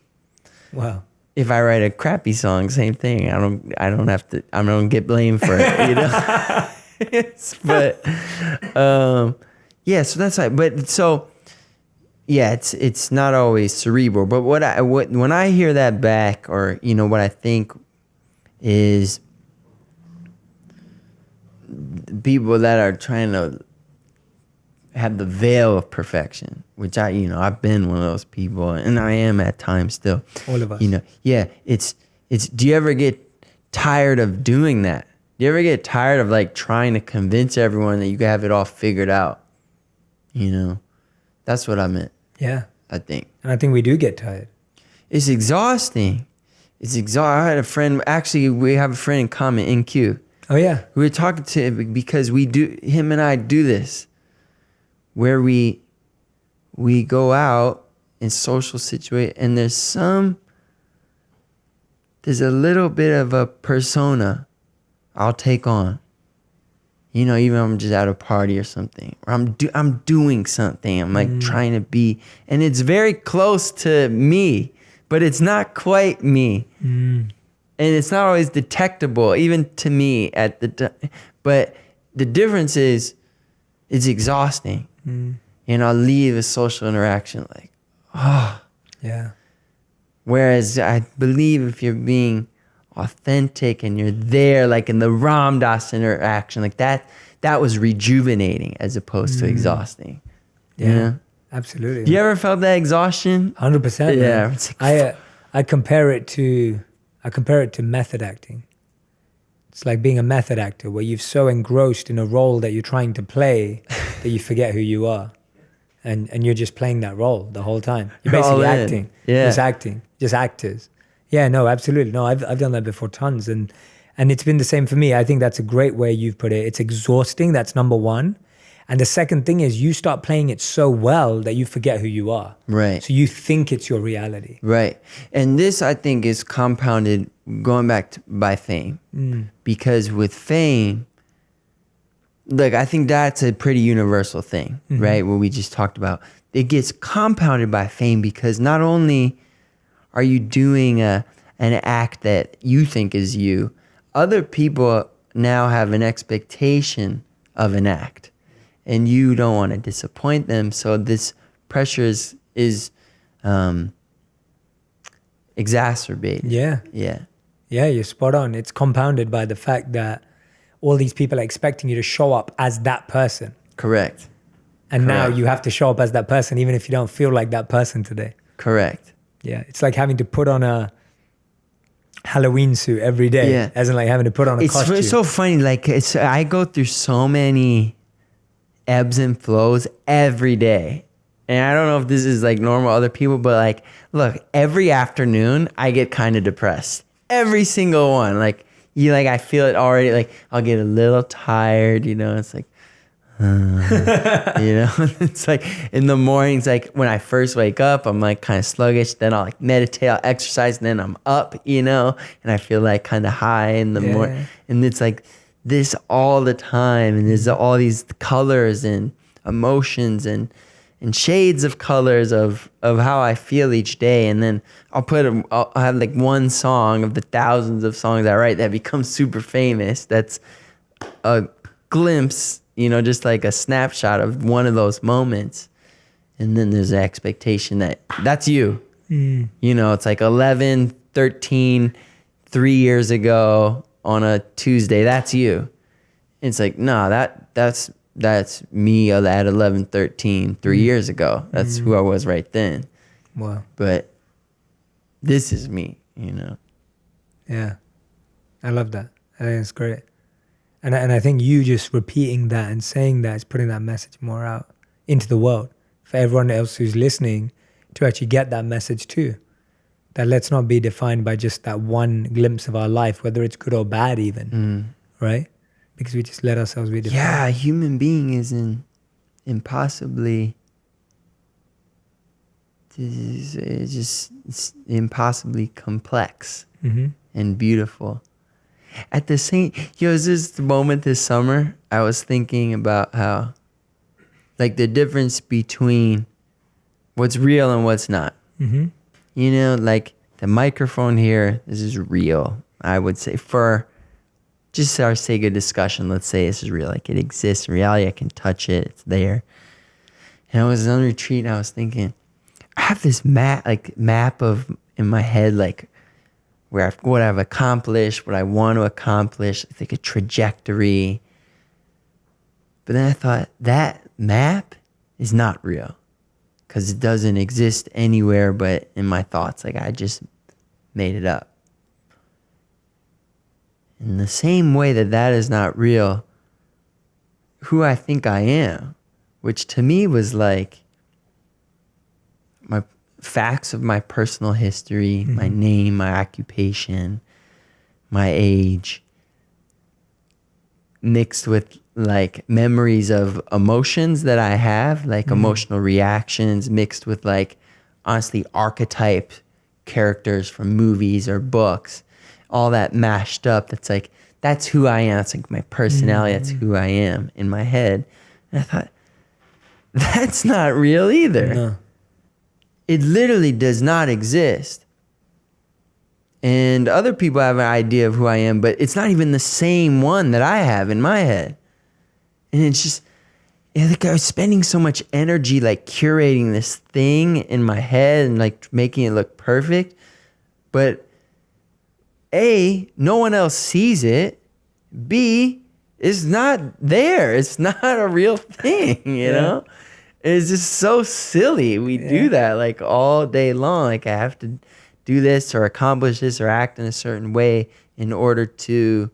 Wow. If I write a crappy song, same thing. I don't get blamed for it, you know? But, yeah, so that's like, but so, yeah, it's not always cerebral, but when I hear that back, or, you know, what I think is people that are trying to have the veil of perfection, which I've been one of those people, and I am at times still. All of us. You know, yeah, it's, do you ever get tired of doing that? Do you ever get tired of like trying to convince everyone that you have it all figured out? You know, that's what I meant. Yeah. I think. And I think we do get tired. It's exhausting. I had a friend, actually, we have a friend in common, NQ. Oh, yeah. We were talking to him because him and I do this, where we go out in social situations, and there's a little bit of a persona I'll take on. You know, even if I'm just at a party or something, or I'm doing something. I'm like trying to be, and it's very close to me, but it's not quite me. And it's not always detectable, even to me at the time. But the difference is, it's exhausting. And I'll leave a social interaction like, Yeah. Whereas I believe if you're being authentic and you're there, like in the Ram Dass interaction, like that was rejuvenating as opposed to exhausting. Yeah. You know? Absolutely. You ever felt that exhaustion? 100%. Yeah. Man. It's like, I compare it to method acting. It's like being a method actor where you've so engrossed in a role that you're trying to play that you forget who you are. And you're just playing that role the whole time. You're basically acting. Yeah. Just acting. Just actors. Yeah, no, absolutely. No, I've done that before tons. And it's been the same for me. I think that's a great way you've put it. It's exhausting. That's number one. And the second thing is you start playing it so well that you forget who you are. Right. So you think it's your reality. Right. And this, I think, is compounded going back by fame. Because with fame, look, I think that's a pretty universal thing, right? What we just talked about. It gets compounded by fame because not only are you doing an act that you think is you, other people now have an expectation of an act. And you don't want to disappoint them, so this pressure is exacerbated. Yeah. Yeah. Yeah, you're spot on. It's compounded by the fact that all these people are expecting you to show up as that person. Correct. And now you have to show up as that person even if you don't feel like that person today. Correct. Yeah, it's like having to put on a Halloween suit every day. Yeah. As in like having to put on a costume. It's so funny. Like I go through so many ebbs and flows every day. And I don't know if this is like normal other people, but like, look, every afternoon I get kind of depressed. Every single one. Like I feel it already. Like I'll get a little tired, you know, it's like, you know, it's like in the mornings, like when I first wake up, I'm like kind of sluggish. Then I'll like meditate, I'll exercise, and then I'm up, you know, and I feel like kind of high in the morning. And it's like this all the time. And there's all these colors and emotions and shades of colors of how I feel each day. And then I'll have like one song of the thousands of songs I write that becomes super famous. That's a glimpse, you know, just like a snapshot of one of those moments. And then there's the expectation that that's you. You know, it's like 11, 13, 3 years ago on a Tuesday, that's you. It's like, no, that's me at 11, 13, 3 years ago. That's who I was right then. Wow. But this is me, you know. Yeah. I love that. I think it's great. And I think you just repeating that and saying that is putting that message more out into the world for everyone else who's listening to actually get that message too. That let's not be defined by just that one glimpse of our life, whether it's good or bad even, right? Because we just let ourselves be defined. Yeah, a human being is impossibly, it's impossibly complex and beautiful. At the same, there's this moment this summer, I was thinking about how, like, the difference between what's real and what's not. You know, like the microphone here, this is real. I would say for just our sake of discussion, let's say this is real. Like it exists in reality. I can touch it. It's there. And I was on retreat and I was thinking, I have this map of in my head, like what I've accomplished, what I want to accomplish. It's like a trajectory. But then I thought that map is not real because it doesn't exist anywhere but in my thoughts. Like I just made it up. In the same way that is not real, who I think I am, which to me was like my facts of my personal history, my name, my occupation, my age, mixed with like memories of emotions that I have, like emotional reactions, mixed with like honestly archetype characters from movies or books, all that mashed up. That's like, that's who I am. It's like my personality. That's who I am in my head. And I thought, that's not real either. No. It literally does not exist. And other people have an idea of who I am, but it's not even the same one that I have in my head. And it's just, like I was spending so much energy like curating this thing in my head and like making it look perfect. But A, no one else sees it. B, it's not there. It's not a real thing, you know? It's just so silly. We do that like all day long. Like I have to do this or accomplish this or act in a certain way in order to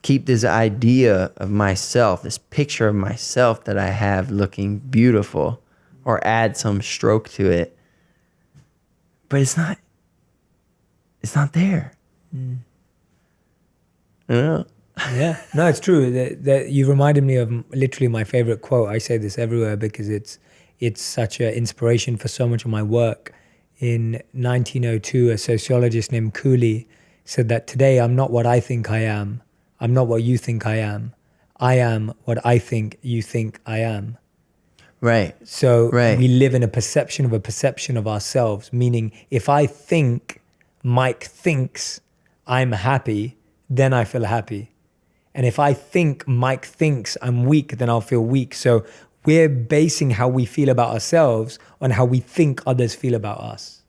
keep this idea of myself, this picture of myself that I have looking beautiful, or add some stroke to it. But it's not there. You know? Yeah, no, it's true. That you reminded me of literally my favorite quote. I say this everywhere because it's such an inspiration for so much of my work. In 1902, a sociologist named Cooley said that today I'm not what I think I am. I'm not what you think I am. I am what I think you think I am. Right. So we live in a perception of ourselves, meaning if I think Mike thinks I'm happy, then I feel happy. And if I think Mike thinks I'm weak, then I'll feel weak. So we're basing how we feel about ourselves on how we think others feel about us.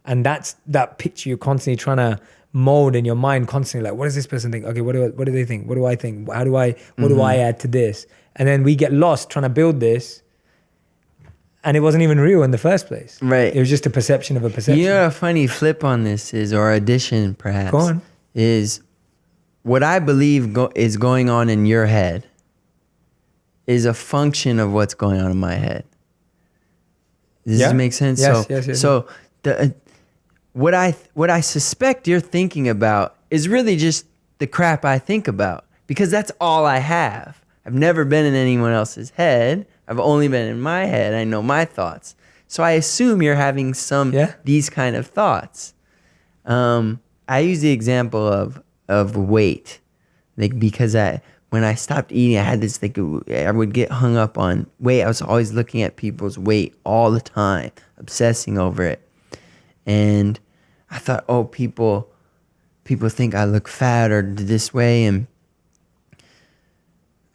And that's that picture you're constantly trying to mold in your mind, constantly like, what does this person think? Okay, what do they think? What do I think? What do I add to this? And then we get lost trying to build this, and it wasn't even real in the first place. Right. It was just a perception of a perception. You know, a funny flip on this is, or addition perhaps, Go on. is what I believe is going on in your head is a function of what's going on in my head. Does this make sense? Yes. So what I suspect you're thinking about is really just the crap I think about, because that's all I have. I've never been in anyone else's head. I've only been in my head. I know my thoughts. So I assume you're having these kind of thoughts. I use the example of weight, like, because when I stopped eating, I had this, like, I would get hung up on weight. I was always looking at people's weight all the time, obsessing over it. And I thought, oh, people think I look fat or this way. And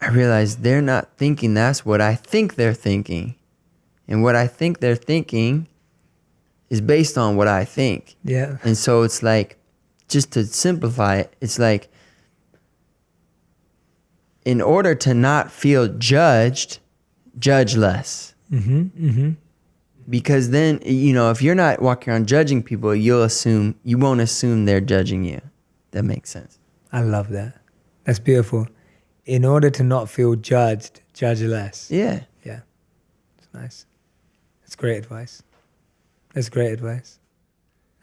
I realized they're not thinking that's what I think they're thinking. And what I think they're thinking is based on what I think. Yeah. And so it's like, just to simplify it, it's like, in order to not feel judged, judge less. Because then, you know, if you're not walking around judging people, you won't assume they're judging you. That makes sense. I love that. That's beautiful. In order to not feel judged, judge less. Yeah. Yeah. It's nice. That's great advice. That's great advice.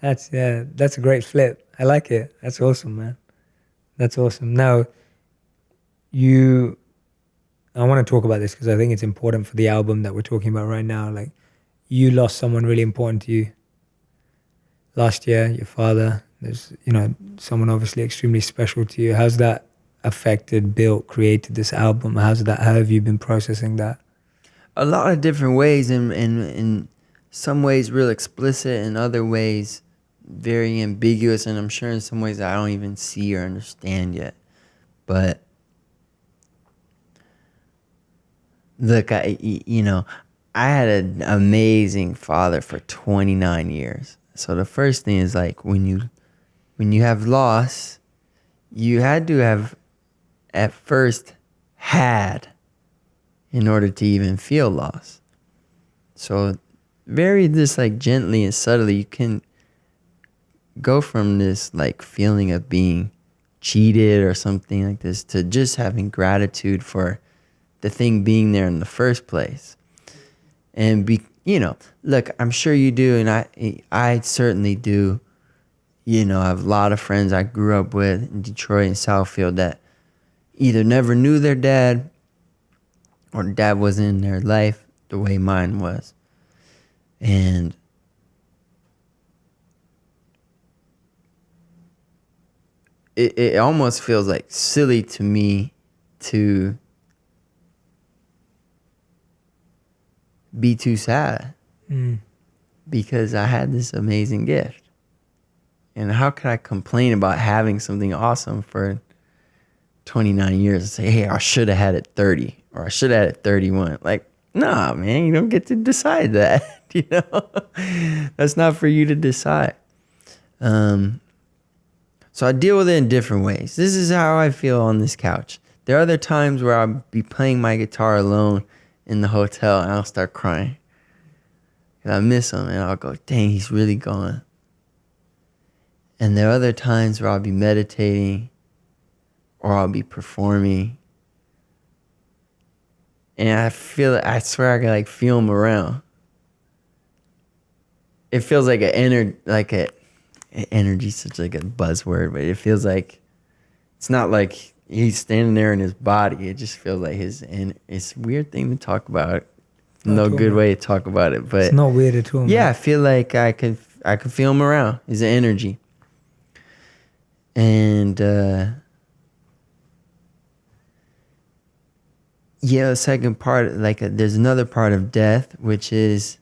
That's a great flip. I like it. That's awesome, man. That's awesome. Now, I want to talk about this because I think it's important for the album that we're talking about right now. Like, you lost someone really important to you last year, your father. There's, someone obviously extremely special to you. How's that affected, built, created this album? How have you been processing that? A lot of different ways, in some ways real explicit, in other ways very ambiguous, and I'm sure in some ways I don't even see or understand yet. But look, I had an amazing father for 29 years. So the first thing is, like, when you have loss, you had to have at first had in order to even feel loss. So very just like gently and subtly, you can go from this like feeling of being cheated or something like this to just having gratitude for the thing being there in the first place. And look, I'm sure you do, and I certainly do. I have a lot of friends I grew up with in Detroit and Southfield that either never knew their dad or dad wasn't in their life the way mine was. And it almost feels like silly to me to be too sad because I had this amazing gift. And how could I complain about having something awesome for 29 years and say, hey, I should have had it 30 or I should have had it 31? Like, nah, man, you don't get to decide that. That's not for you to decide. So I deal with it in different ways. This is how I feel on this couch. There are other times where I'll be playing my guitar alone in the hotel and I'll start crying. And I miss him and I'll go, dang, he's really gone. And there are other times where I'll be meditating or I'll be performing. And I swear I can like feel him around. It feels like energy, such like a buzzword, but it feels like, it's not like he's standing there in his body. It just feels like it's a weird thing to talk about. No good way to talk about it, but it's not weird at all. Yeah, man. I feel like I could feel him around. His energy. And the second part, there's another part of death, which is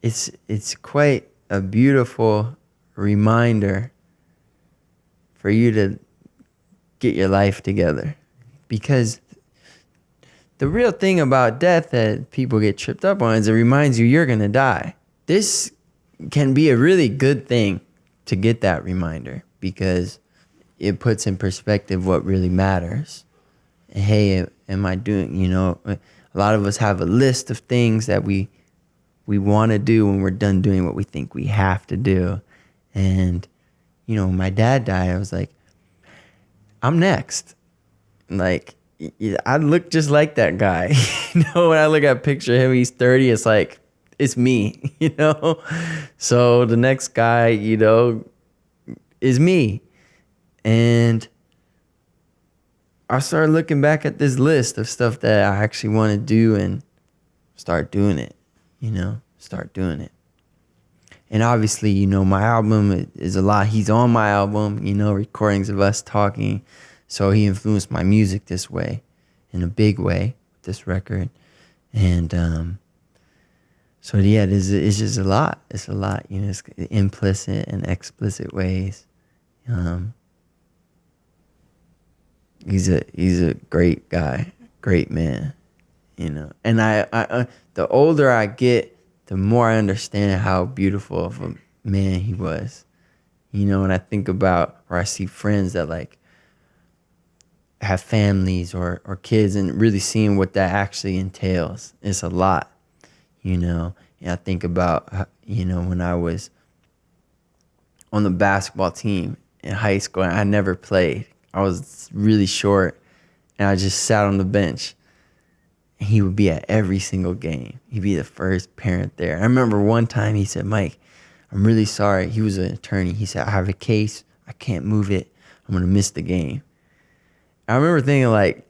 it's quite a beautiful reminder for you to get your life together. Because the real thing about death that people get tripped up on is it reminds you you're going to die. This can be a really good thing to get that reminder because it puts in perspective what really matters. And hey, am I doing, a lot of us have a list of things that we want to do when we're done doing what we think we have to do. And, when my dad died, I was like, I'm next. Like, I look just like that guy. When I look at a picture of him, he's 30, it's like, it's me, So the next guy, is me. And I started looking back at this list of stuff that I actually want to do and start doing it, start doing it. And obviously, my album is a lot. He's on my album, recordings of us talking. So he influenced my music this way, in a big way, this record. And it's just a lot. It's a lot, it's implicit and explicit ways. He's a great guy, great man, And I the older I get, the more I understand how beautiful of a man he was. When I think about, or I see friends that have families or kids and really seeing what that actually entails. It's a lot, And I think about, when I was on the basketball team in high school, and I never played. I was really short, and I just sat on the bench. And he would be at every single game. He'd be the first parent there. I remember one time he said, Mike, I'm really sorry. He was an attorney. He said, I have a case. I can't move it. I'm going to miss the game. I remember thinking like,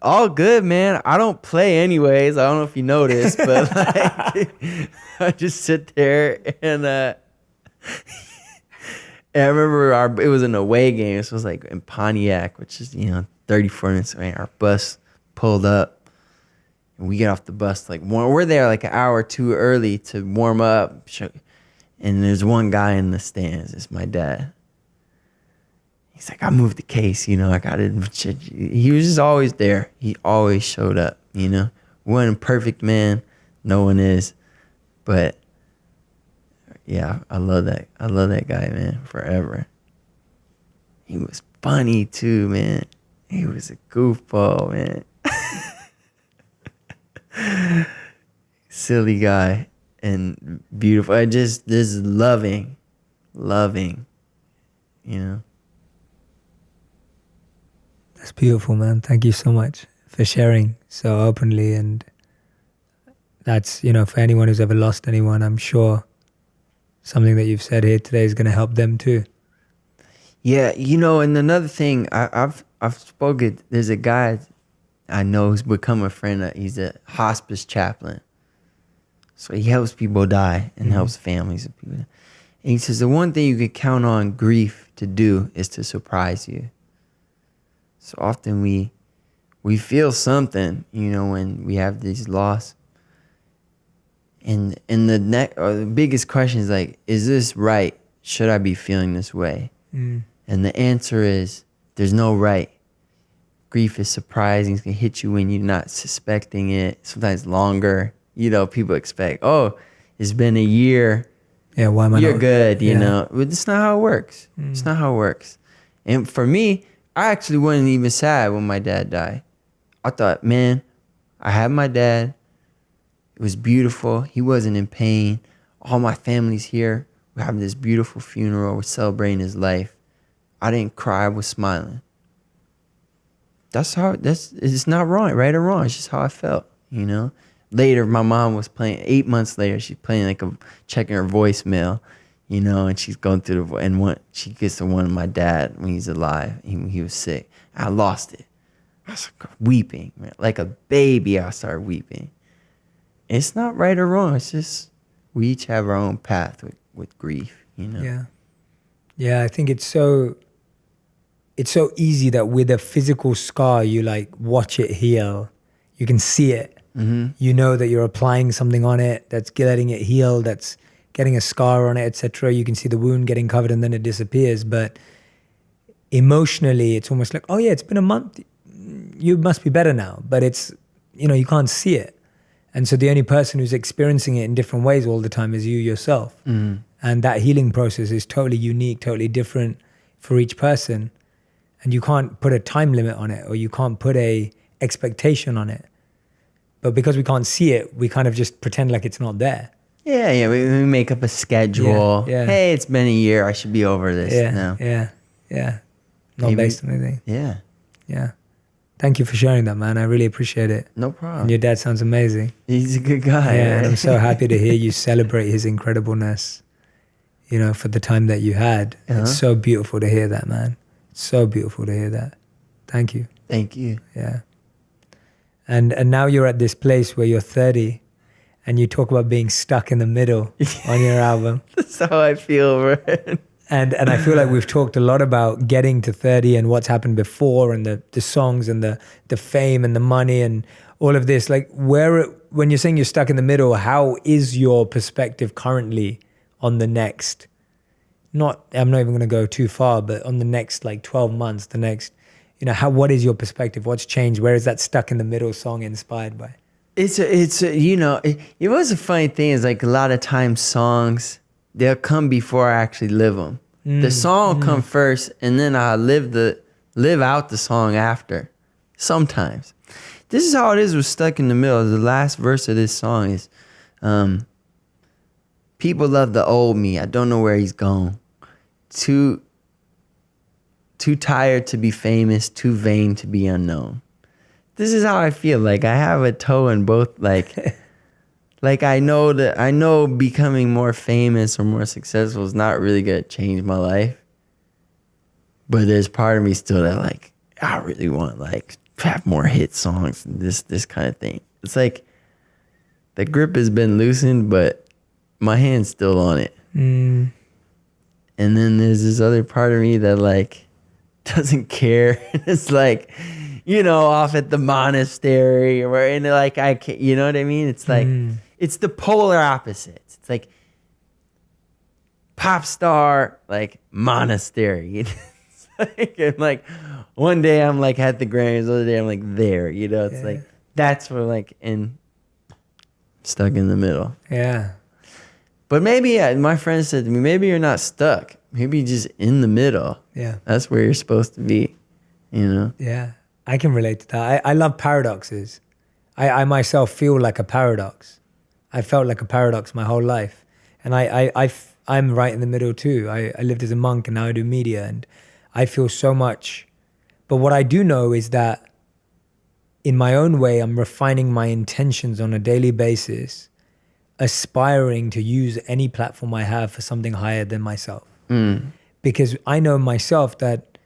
all good, man. I don't play anyways. I don't know if you noticed, but like, I just sit there and I remember it was an away game. This was like in Pontiac, which is, 34 minutes away. Our bus pulled up and we get off the bus. Like we're there like an hour too early to warm up. And there's one guy in the stands. It's my dad. He's like, I moved the case, I got it. He was just always there. He always showed up, Wasn't a perfect man. No one is. But yeah, I love that. I love that guy, man, forever. He was funny too, man. He was a goofball, man. Silly guy and beautiful. This loving, That's beautiful, man. Thank you so much for sharing so openly. And that's, for anyone who's ever lost anyone, I'm sure something that you've said here today is going to help them too. Yeah, and another thing, I've spoken, there's a guy I know who's become a friend. He's a hospice chaplain. So he helps people die and helps families of people. And he says the one thing you can count on grief to do is to surprise you. So often we feel something, when we have this loss. And the biggest question is like, is this right? Should I be feeling this way? And the answer is, there's no right. Grief is surprising. It's going to hit you when you're not suspecting it. Sometimes longer. People expect, it's been a year. Yeah, why am I You're not? good, But it's not how it works. It's not how it works. And for me, I actually wasn't even sad when my dad died. I thought, man, I had my dad. It was beautiful. He wasn't in pain. All my family's here. We're having this beautiful funeral. We're celebrating his life. I didn't cry. I was smiling. It's not wrong, right or wrong. It's just how I felt, Later, my mom was playing, 8 months later, she's playing checking her voicemail, and she's going through she gets to one of my dad when he's alive. He was sick. I lost it. I was weeping, man. Like a baby, I started weeping. It's not right or wrong. It's just we each have our own path with grief, Yeah. Yeah, I think it's so easy that with a physical scar, you like watch it heal. You can see it. You know that you're applying something on it that's letting it heal, that's getting a scar on it, etc. You can see the wound getting covered and then it disappears. But emotionally, it's almost like, oh yeah, it's been a month. You must be better now. But it's, you can't see it. And so the only person who's experiencing it in different ways all the time is you yourself. And that healing process is totally unique, totally different for each person. And you can't put a time limit on it, or you can't put a expectation on it. But because we can't see it, we kind of just pretend like it's not there. Yeah. We make up a schedule. Yeah. Hey, it's been a year. I should be over this now. Yeah. Not based on anything. Yeah. Thank you for sharing that, man. I really appreciate it. No problem. And your dad sounds amazing. He's a good guy. Yeah, and I'm so happy to hear you celebrate his incredibleness, for the time that you had. It's so beautiful to hear that, man. So beautiful to hear that. Thank you. Thank you. Yeah. And now you're at this place where you're 30 and you talk about being stuck in the middle on your album. That's how I feel, right? And I feel like we've talked a lot about getting to 30 and what's happened before, and the songs and the fame and the money and all of this. Like when you're saying you're stuck in the middle, how is your perspective currently on the next, I'm not even going to go too far, but on the next like 12 months, the next, what is your perspective? What's changed? Where is that stuck in the middle song inspired by? It was a funny thing is like a lot of times songs, they'll come before I actually live them. The song will come first, and then I live out the song after. Sometimes. This is how it is with Stuck in the Middle. The last verse of this song is, people love the old me. I don't know where he's gone. too tired to be famous, too vain to be unknown. This is how I feel. Like I have a toe in both. Like, like I know becoming more famous or more successful is not really gonna change my life. But there's part of me still that like I really want like have more hit songs and this kind of thing. It's like the grip has been loosened, but my hand's still on it. And then there's this other part of me that like doesn't care. It's like, you know, off at the monastery or where, and like I can't, you know what I mean? It's like it's the polar opposites. It's like pop star, like monastery. It's like, and like one day I'm like at the Grammys, the other day I'm like there. You know, it's like that's where like stuck in the middle. Yeah. But maybe my friend said to me, maybe you're not stuck. Maybe you're just in the middle. Yeah. That's where you're supposed to be, you know? Yeah. I can relate to that. I love paradoxes. I myself feel like a paradox. I felt like a paradox my whole life. And I'm right in the middle too. I lived as a monk and now I do media and I feel so much. But what I do know is that in my own way, I'm refining my intentions on a daily basis, aspiring to use any platform I have for something higher than myself. Because I know myself that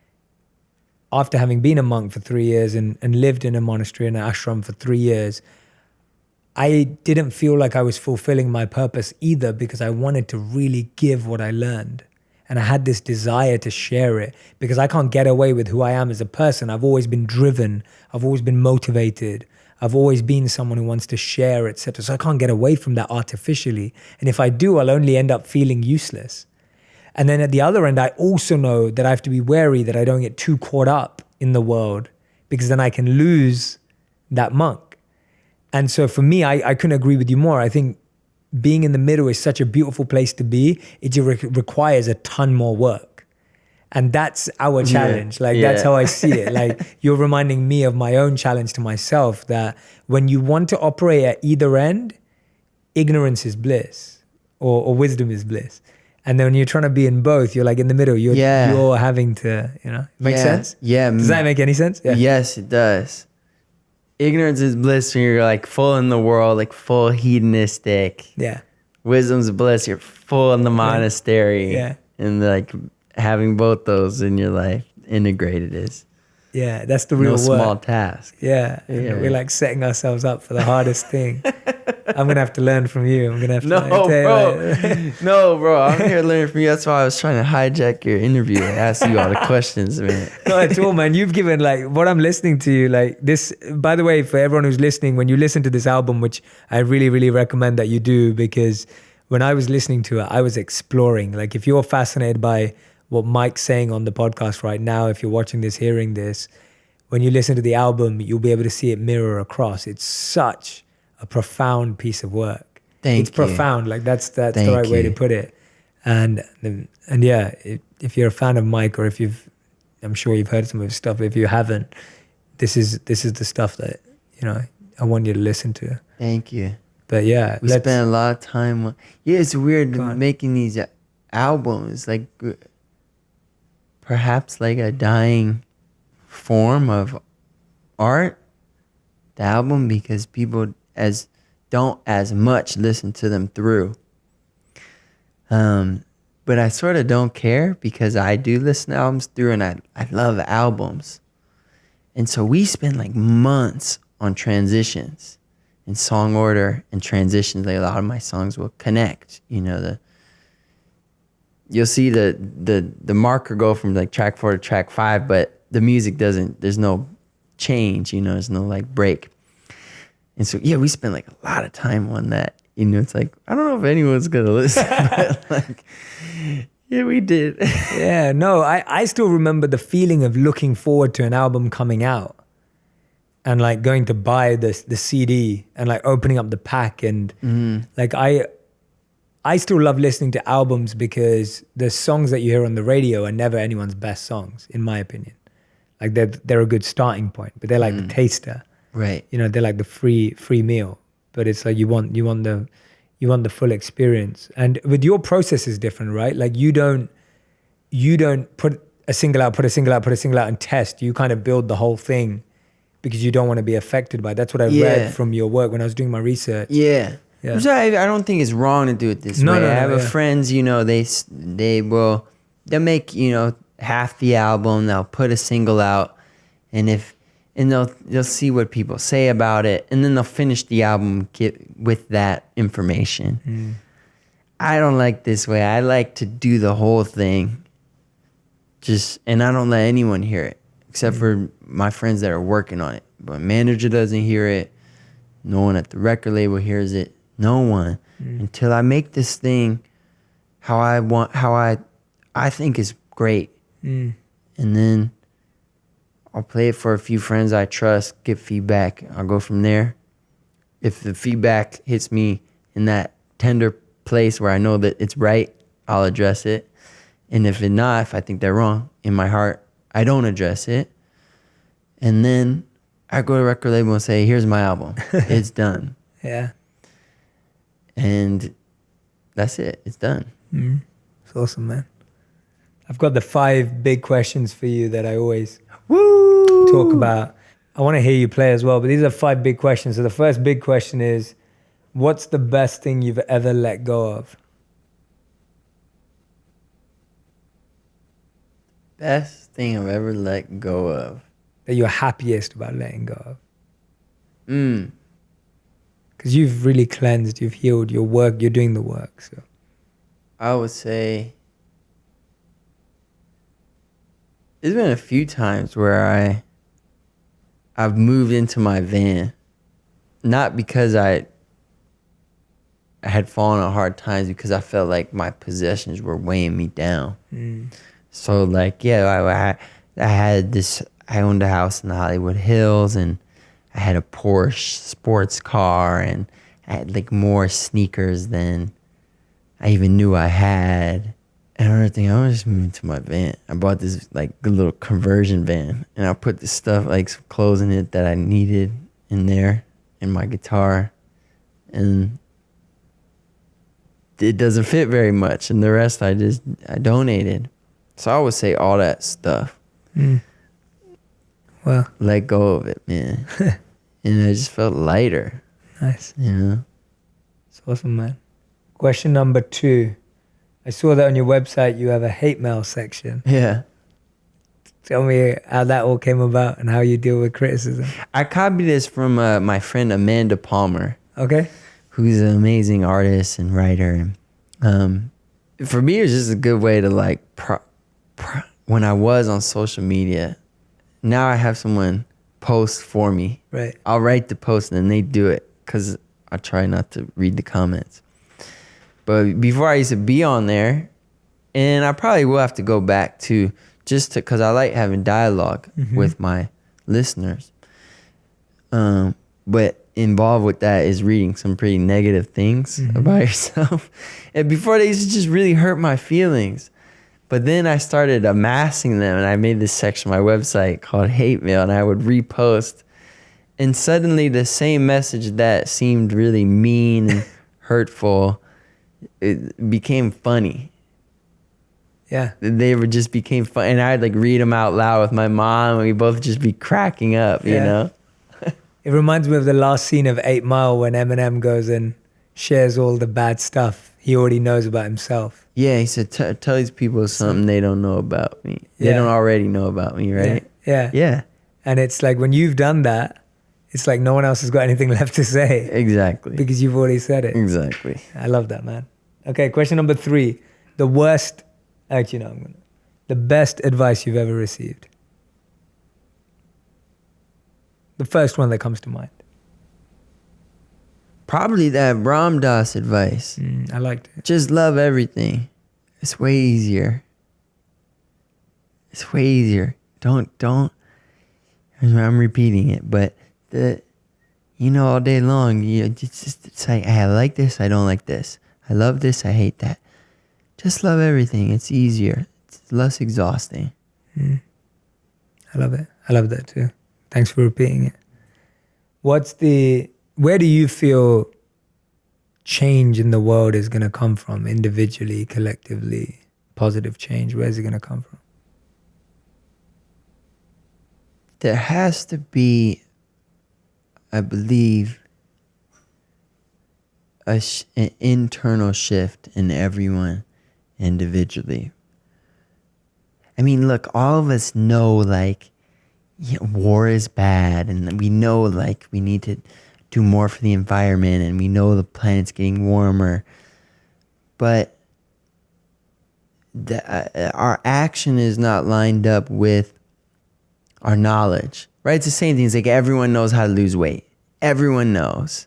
after having been a monk for 3 years and lived in a monastery and an ashram for 3 years, I didn't feel like I was fulfilling my purpose either because I wanted to really give what I learned. And I had this desire to share it because I can't get away with who I am as a person. I've always been driven. I've always been motivated. I've always been someone who wants to share, etc. So I can't get away from that artificially. And if I do, I'll only end up feeling useless. And then at the other end, I also know that I have to be wary that I don't get too caught up in the world because then I can lose that monk. And so for me, I couldn't agree with you more. I think being in the middle is such a beautiful place to be. It just requires a ton more work. And that's our challenge. That's how I see it. Like you're reminding me of my own challenge to myself that when you want to operate at either end, ignorance is bliss or wisdom is bliss. And then when you're trying to be in both, you're like in the middle. You're having to, make sense? Yeah. Does that make any sense? Yeah. Yes, it does. Ignorance is bliss when you're like full in the world, like full hedonistic. Yeah. Wisdom's bliss, you're full in the monastery. Yeah. And like having both those in your life integrated is that's the real work. No small task. Yeah. We're like setting ourselves up for the hardest thing. I'm going to have to learn from you. I'm going to have to No, bro. I'm here to learn from you. That's why I was trying to hijack your interview and ask you all the questions, man. Not at all, man. You've given like what I'm listening to you, like this, by the way, for everyone who's listening, when you listen to this album, which I really, really recommend that you do, because when I was listening to it, I was exploring. Like if you're fascinated by what Mike's saying on the podcast right now, if you're watching this, hearing this, when you listen to the album, you'll be able to see it mirror across. It's such a profound piece of work. It's profound. Like that's the right way to put it. And yeah, if you're a fan of Mike, or I'm sure you've heard some of his stuff. If you haven't, this is the stuff that I want you to listen to. Thank you. But yeah, we spent a lot of time. It's weird making these albums. Like perhaps like a dying form of art. The album, because people don't as much listen to them through. But I sort of don't care because I do listen to albums through and I love albums. And so we spend like months on transitions and song order and transitions. Like a lot of my songs will connect, you'll see the marker go from like track 4 to track 5, but the music there's no change, there's no like break. And so, we spent like a lot of time on that. It's like, I don't know if anyone's going to listen, but like, we did. Yeah, no, I still remember the feeling of looking forward to an album coming out and like going to buy the CD and like opening up the pack. And like, I still love listening to albums because the songs that you hear on the radio are never anyone's best songs, in my opinion. Like they're a good starting point, but they're like the taster. Right. They're like the free meal, but it's like you want the full experience. And with your process is different, right? Like you don't put a single out, put a single out, put a single out and test. You kind of build the whole thing because you don't want to be affected by it. That's what I read from your work when I was doing my research. Yeah. Yeah. Which I don't think it's wrong to do it this way. I have friends, you know, they'll make, you know, half the album, they'll put a single out, and they'll see what people say about it, and then they'll finish the album with that information. I don't like this way. I like to do the whole thing. And I don't let anyone hear it except for my friends that are working on it. But manager doesn't hear it. No one at the record label hears it. No one. Until I make this thing how I think is great. And then I'll play it for a few friends I trust, get feedback. I'll go from there. If the feedback hits me in that tender place where I know that it's right, I'll address it. And if I think they're wrong in my heart, I don't address it. And then I go to a record label and say, here's my album. It's done. Yeah. And that's it. It's done. It's awesome, man. I've got the 5 big questions for you that I always talk about. I want to hear you play as well, but these are 5 big questions. So the first big question is, what's the best thing you've ever let go of? Best thing I've ever let go of. That you're happiest about letting go of? Because you've really cleansed, you've healed your work, you're doing the work. So I would say there's been a few times where I've moved into my van, not because I had fallen on hard times, because I felt like my possessions were weighing me down. So like, I owned a house in the Hollywood Hills, and I had a Porsche sports car, and I had like more sneakers than I even knew I had. And I remember thinking, I want to just move into my van. I bought this like good little conversion van, and I put this stuff, like some clothes in it that I needed in there, and my guitar, and it doesn't fit very much, and the rest I donated. So I would say all that stuff. Well, let go of it, man. And I just felt lighter. Nice. You know? It's awesome, man. Question number 2. I saw that on your website you have a hate mail section. Yeah. Tell me how that all came about and how you deal with criticism. I copied this from my friend Amanda Palmer. Okay. Who's an amazing artist and writer. For me, it was just a good way to like, when I was on social media, now I have someone post for me. Right. I'll write the post and then they do it because I try not to read the comments. But before I used to be on there, and I probably will have to go back to because I like having dialogue with my listeners. But involved with that is reading some pretty negative things about yourself. And before, they used to just really hurt my feelings. But then I started amassing them, and I made this section on my website called Hate Mail, and I would repost. And suddenly the same message that seemed really mean and hurtful, it became funny. Yeah. They just became fun. And I'd like read them out loud with my mom, and we both just be cracking up, you know? It reminds me of the last scene of 8 Mile when Eminem goes and shares all the bad stuff he already knows about himself. Yeah, he said, tell these people something they don't know about me. They don't already know about me, right? Yeah. And it's like when you've done that, it's like no one else has got anything left to say. Exactly. Because you've already said it. Exactly. I love that, man. Okay, question number 3. The best advice you've ever received. The first one that comes to mind. Probably that Ram Dass advice. I liked it. Just love everything. It's way easier. It's way easier. Don't. I'm repeating it, but all day long, it's like, I like this, I don't like this. I love this, I hate that. Just love everything. It's easier. It's less exhausting. I love it. I love that too. Thanks for repeating it. Where do you feel change in the world is going to come from? Individually, collectively, positive change. Where's it going to come from? there has to be, I believe, an internal shift in everyone individually. I mean, look, all of us know, like, war is bad, and we know, like, we need to do more for the environment, and we know the planet's getting warmer. But our action is not lined up with our knowledge, right? It's the same thing. It's like everyone knows how to lose weight. Everyone knows.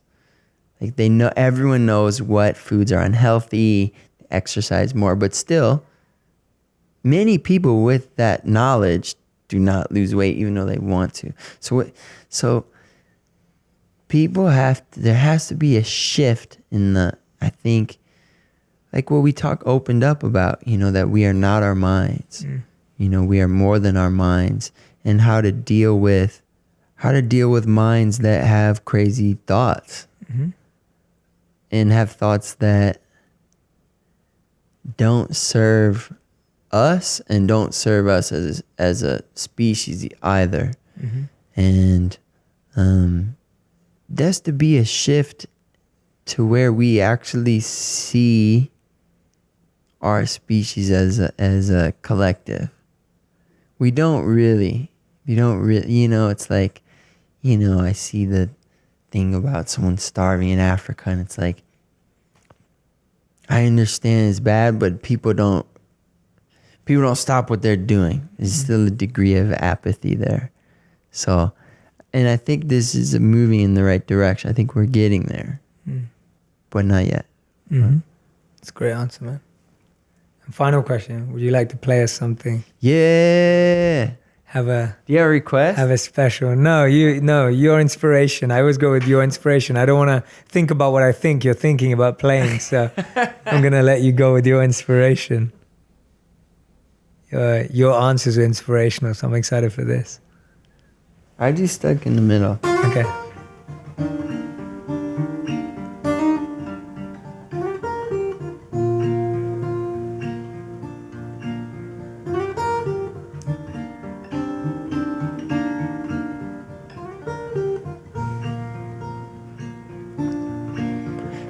Like everyone knows what foods are unhealthy, exercise more, but still, many people with that knowledge do not lose weight even though they want to. So people there has to be a shift in I think, like what we opened up about, that we are not our minds. We are more than our minds, and how to deal with minds that have crazy thoughts. Mm-hmm. And have thoughts that don't serve us and don't serve us as a species either. Mm-hmm. And there's to be a shift to where we actually see our species as a collective. We don't really, it's like, I see the thing about someone starving in Africa, and it's like, I understand it's bad, but people don't stop what they're doing. There's still a degree of apathy there. So, and I think this is moving in the right direction. I think we're getting there, but not yet. Mm-hmm. That's a great answer, man. And final question: would you like to play us something? Yeah. Do you have a request? Have a special. No, your inspiration. I always go with your inspiration. I don't want to think about what I think you're thinking about playing. So I'm going to let you go with your inspiration. Your answers are inspirational. So I'm excited for this. I just stuck in the middle. Okay.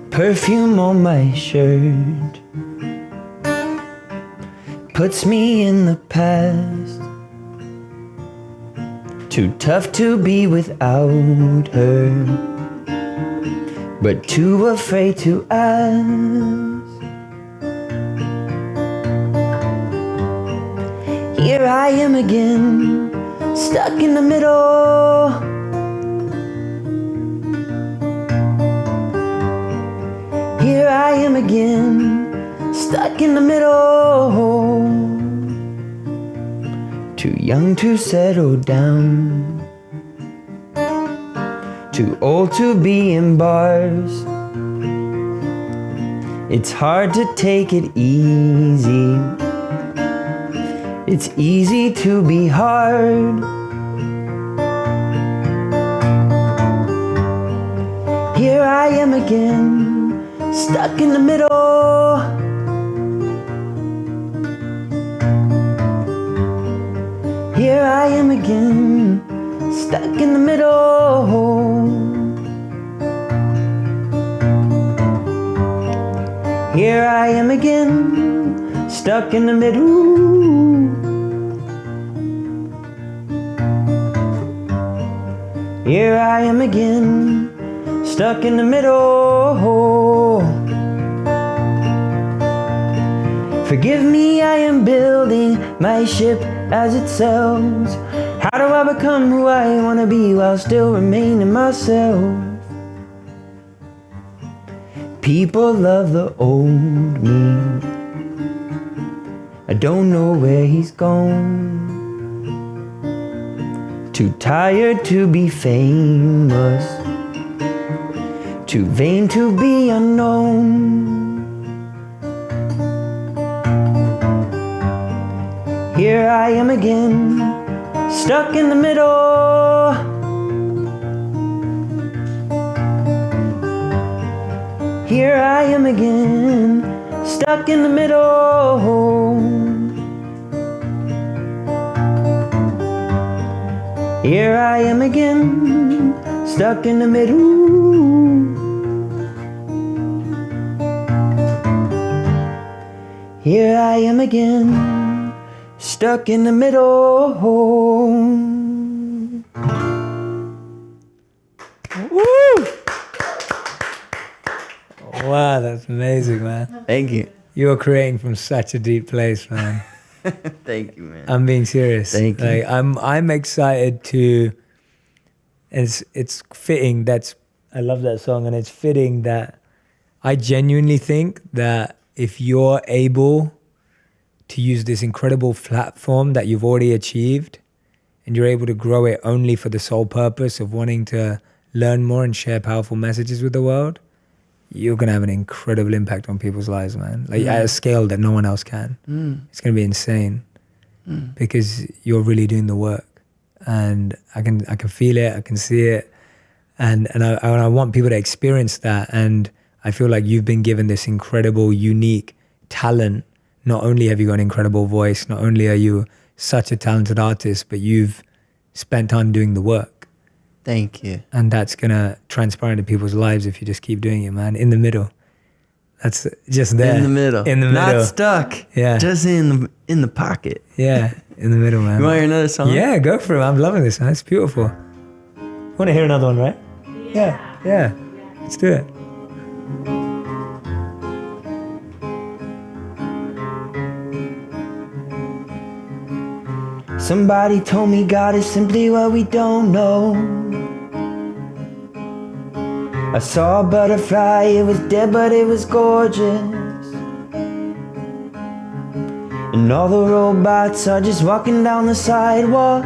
Perfume on my shirt puts me in the past. Too tough to be without her, but too afraid to ask. Here I am again, stuck in the middle. Here I am again, stuck in the middle. Too young to settle down, too old to be in bars. It's hard to take it easy. It's easy to be hard. Here I am again, stuck in the middle. Here I am again, stuck in the middle. Here I am again, stuck in the middle. Here I am again, stuck in the middle. Forgive me, I am building my ship as it sails. How do I become who I want to be while still remaining myself? People love the old me. I don't know where he's gone. Too tired to be famous, too vain to be unknown. Here I am again, stuck in the middle. Here I am again, stuck in the middle. Here I am again, stuck in the middle. Here I am again, stuck in the middle. Woo! Wow, that's amazing, man. Thank you. You're creating from such a deep place, man. Thank you, man. I'm being serious. Thank you. Like, I'm excited to. It's fitting. I love that song, and it's fitting that I genuinely think that if you're able to use this incredible platform that you've already achieved, and you're able to grow it only for the sole purpose of wanting to learn more and share powerful messages with the world, you're gonna have an incredible impact on people's lives, man. Like at a scale that no one else can. It's gonna be insane because you're really doing the work, and I can feel it, I can see it, and I want people to experience that. And I feel like you've been given this incredible, unique talent. Not only have you got an incredible voice, not only are you such a talented artist, but you've spent time doing the work. Thank you. And that's gonna transpire into people's lives if you just keep doing it, man. In the middle. That's just there. In the middle. In the middle. Not stuck. Yeah. Just in the pocket. Yeah, in the middle, man. You want to hear another song? Yeah, go for it. I'm loving this, man. It's beautiful. Want to hear another one, right? Yeah. Let's do it. Somebody told me God is simply what we don't know. I saw a butterfly, it was dead but it was gorgeous. And all the robots are just walking down the sidewalk.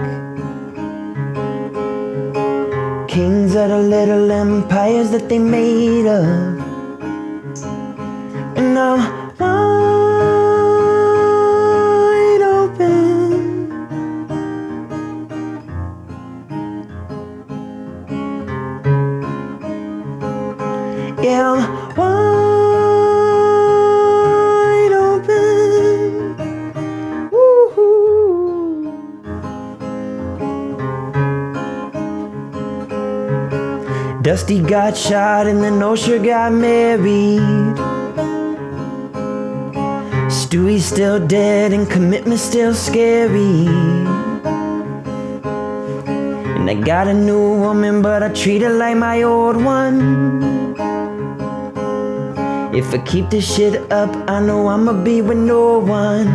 Kings of the little empires that they made of. And I'm wide open. Yeah, I'm wide open. Woo-hoo. Dusty got shot and then Osher got married. Stewie's still dead and commitment's still scary. And I got a new woman, but I treat her like my old one. If I keep this shit up, I know I'ma be with no one.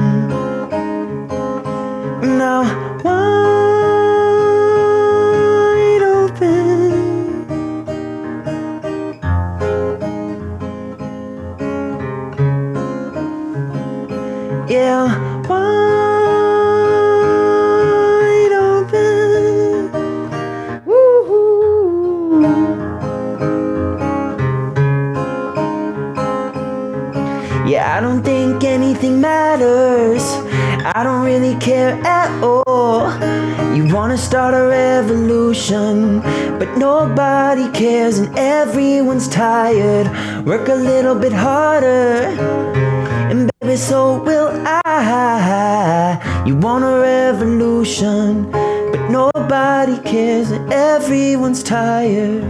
Now, wide open. Yeah, wide open. Woo-hoo. Yeah, I don't think anything matters. I don't really care at all. You wanna start a revolution, but nobody cares and everyone's tired. Work a little bit harder, and baby, so will I. You want a revolution, but nobody cares and everyone's tired.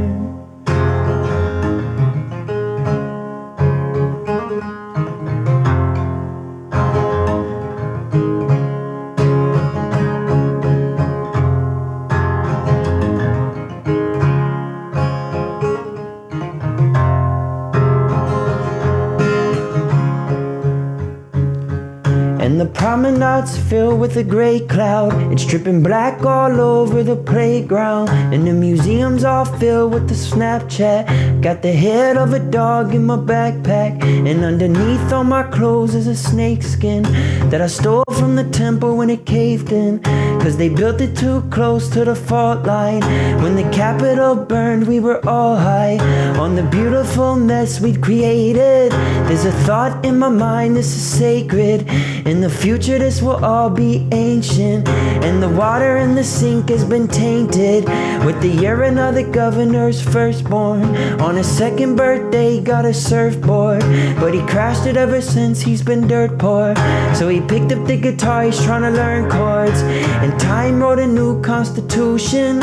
And the promenade's filled with a gray cloud. It's dripping black all over the playground. And the museum's all filled with the Snapchat. Got the head of a dog in my backpack. And underneath all my clothes is a snake skin that I stole from the temple when it caved in. Cause they built it too close to the fault line. When the Capitol burned, we were all high on the beautiful mess we'd created. There's a thought in my mind, this is sacred. And the future this will all be ancient, and the water in the sink has been tainted with the urine of the governor's firstborn. On his second birthday he got a surfboard, but he crashed it ever since he's been dirt poor. So he picked up the guitar, he's trying to learn chords, and time wrote a new constitution.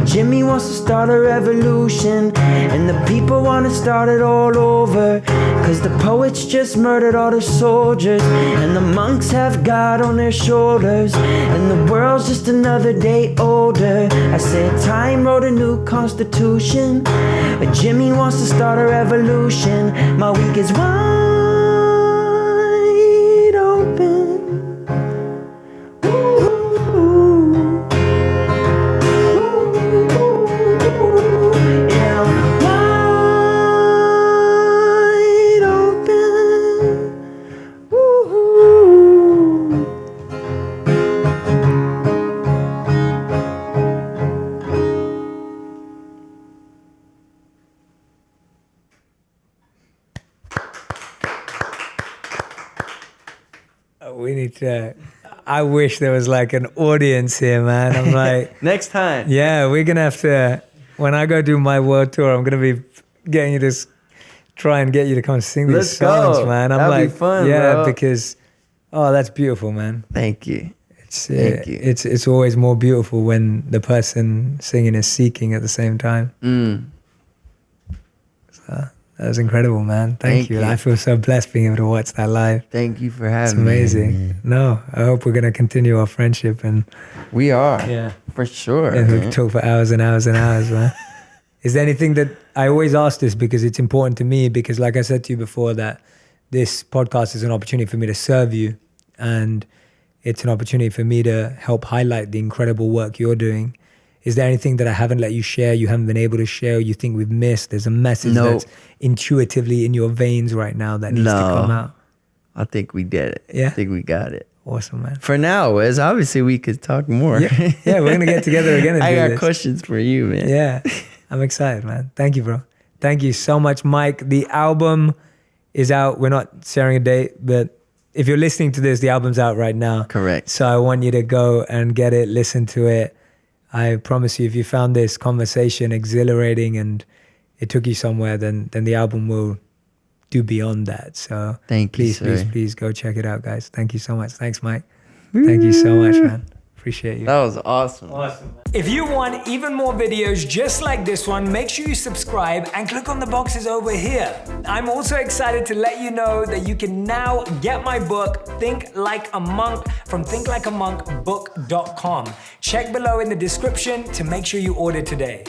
Jimmy wants to start a revolution, and the people want to start it all over, cause the poets just murdered all the soldiers, and the monks have God on their shoulders, and the world's just another day older. I said time wrote a new constitution, but Jimmy wants to start a revolution. My week is wide open. We need to. I wish there was like an audience here, man. I'm like, next time. Yeah, we're gonna have to. When I go do my world tour, I'm gonna be getting you to try and get you to come sing these songs, man. I'm That'd like, be fun, yeah, bro. because that's beautiful, man. Thank you. Thank you. It's always more beautiful when the person singing is seeking at the same time. So that was incredible, man. Thank you. I feel so blessed being able to watch that live. Thank you for having me. It's amazing. Me, no, I hope we're gonna continue our friendship, and we are. Yeah, for sure. And we can talk for hours and hours and hours, man. Is there anything that I always ask this because it's important to me, because like I said to you before, that this podcast is an opportunity for me to serve you, and it's an opportunity for me to help highlight the incredible work you're doing. Is there anything that I haven't let you share, you haven't been able to share, or you think we've missed? There's a message that's intuitively in your veins right now that needs to come out. I think we did it. Yeah? I think we got it. Awesome, man. For now, Wes, obviously we could talk more. Yeah, we're going to get together again and I do got this. questions for you, man. Yeah, I'm excited, man. Thank you, bro. Thank you so much, Mike. The album is out. We're not sharing a date, but if you're listening to this, the album's out right now. Correct. So I want you to go and get it, listen to it. I promise you, if you found this conversation exhilarating and it took you somewhere, then the album will do beyond that. So please go check it out, guys. Thank you so much. Thanks, Mike. Thank you so much, man. Appreciate you. That was awesome. Awesome, man. If you want even more videos just like this one, make sure you subscribe and click on the boxes over here. I'm also excited to let you know that you can now get my book, Think Like a Monk, from thinklikeamonkbook.com. Check below in the description to make sure you order today.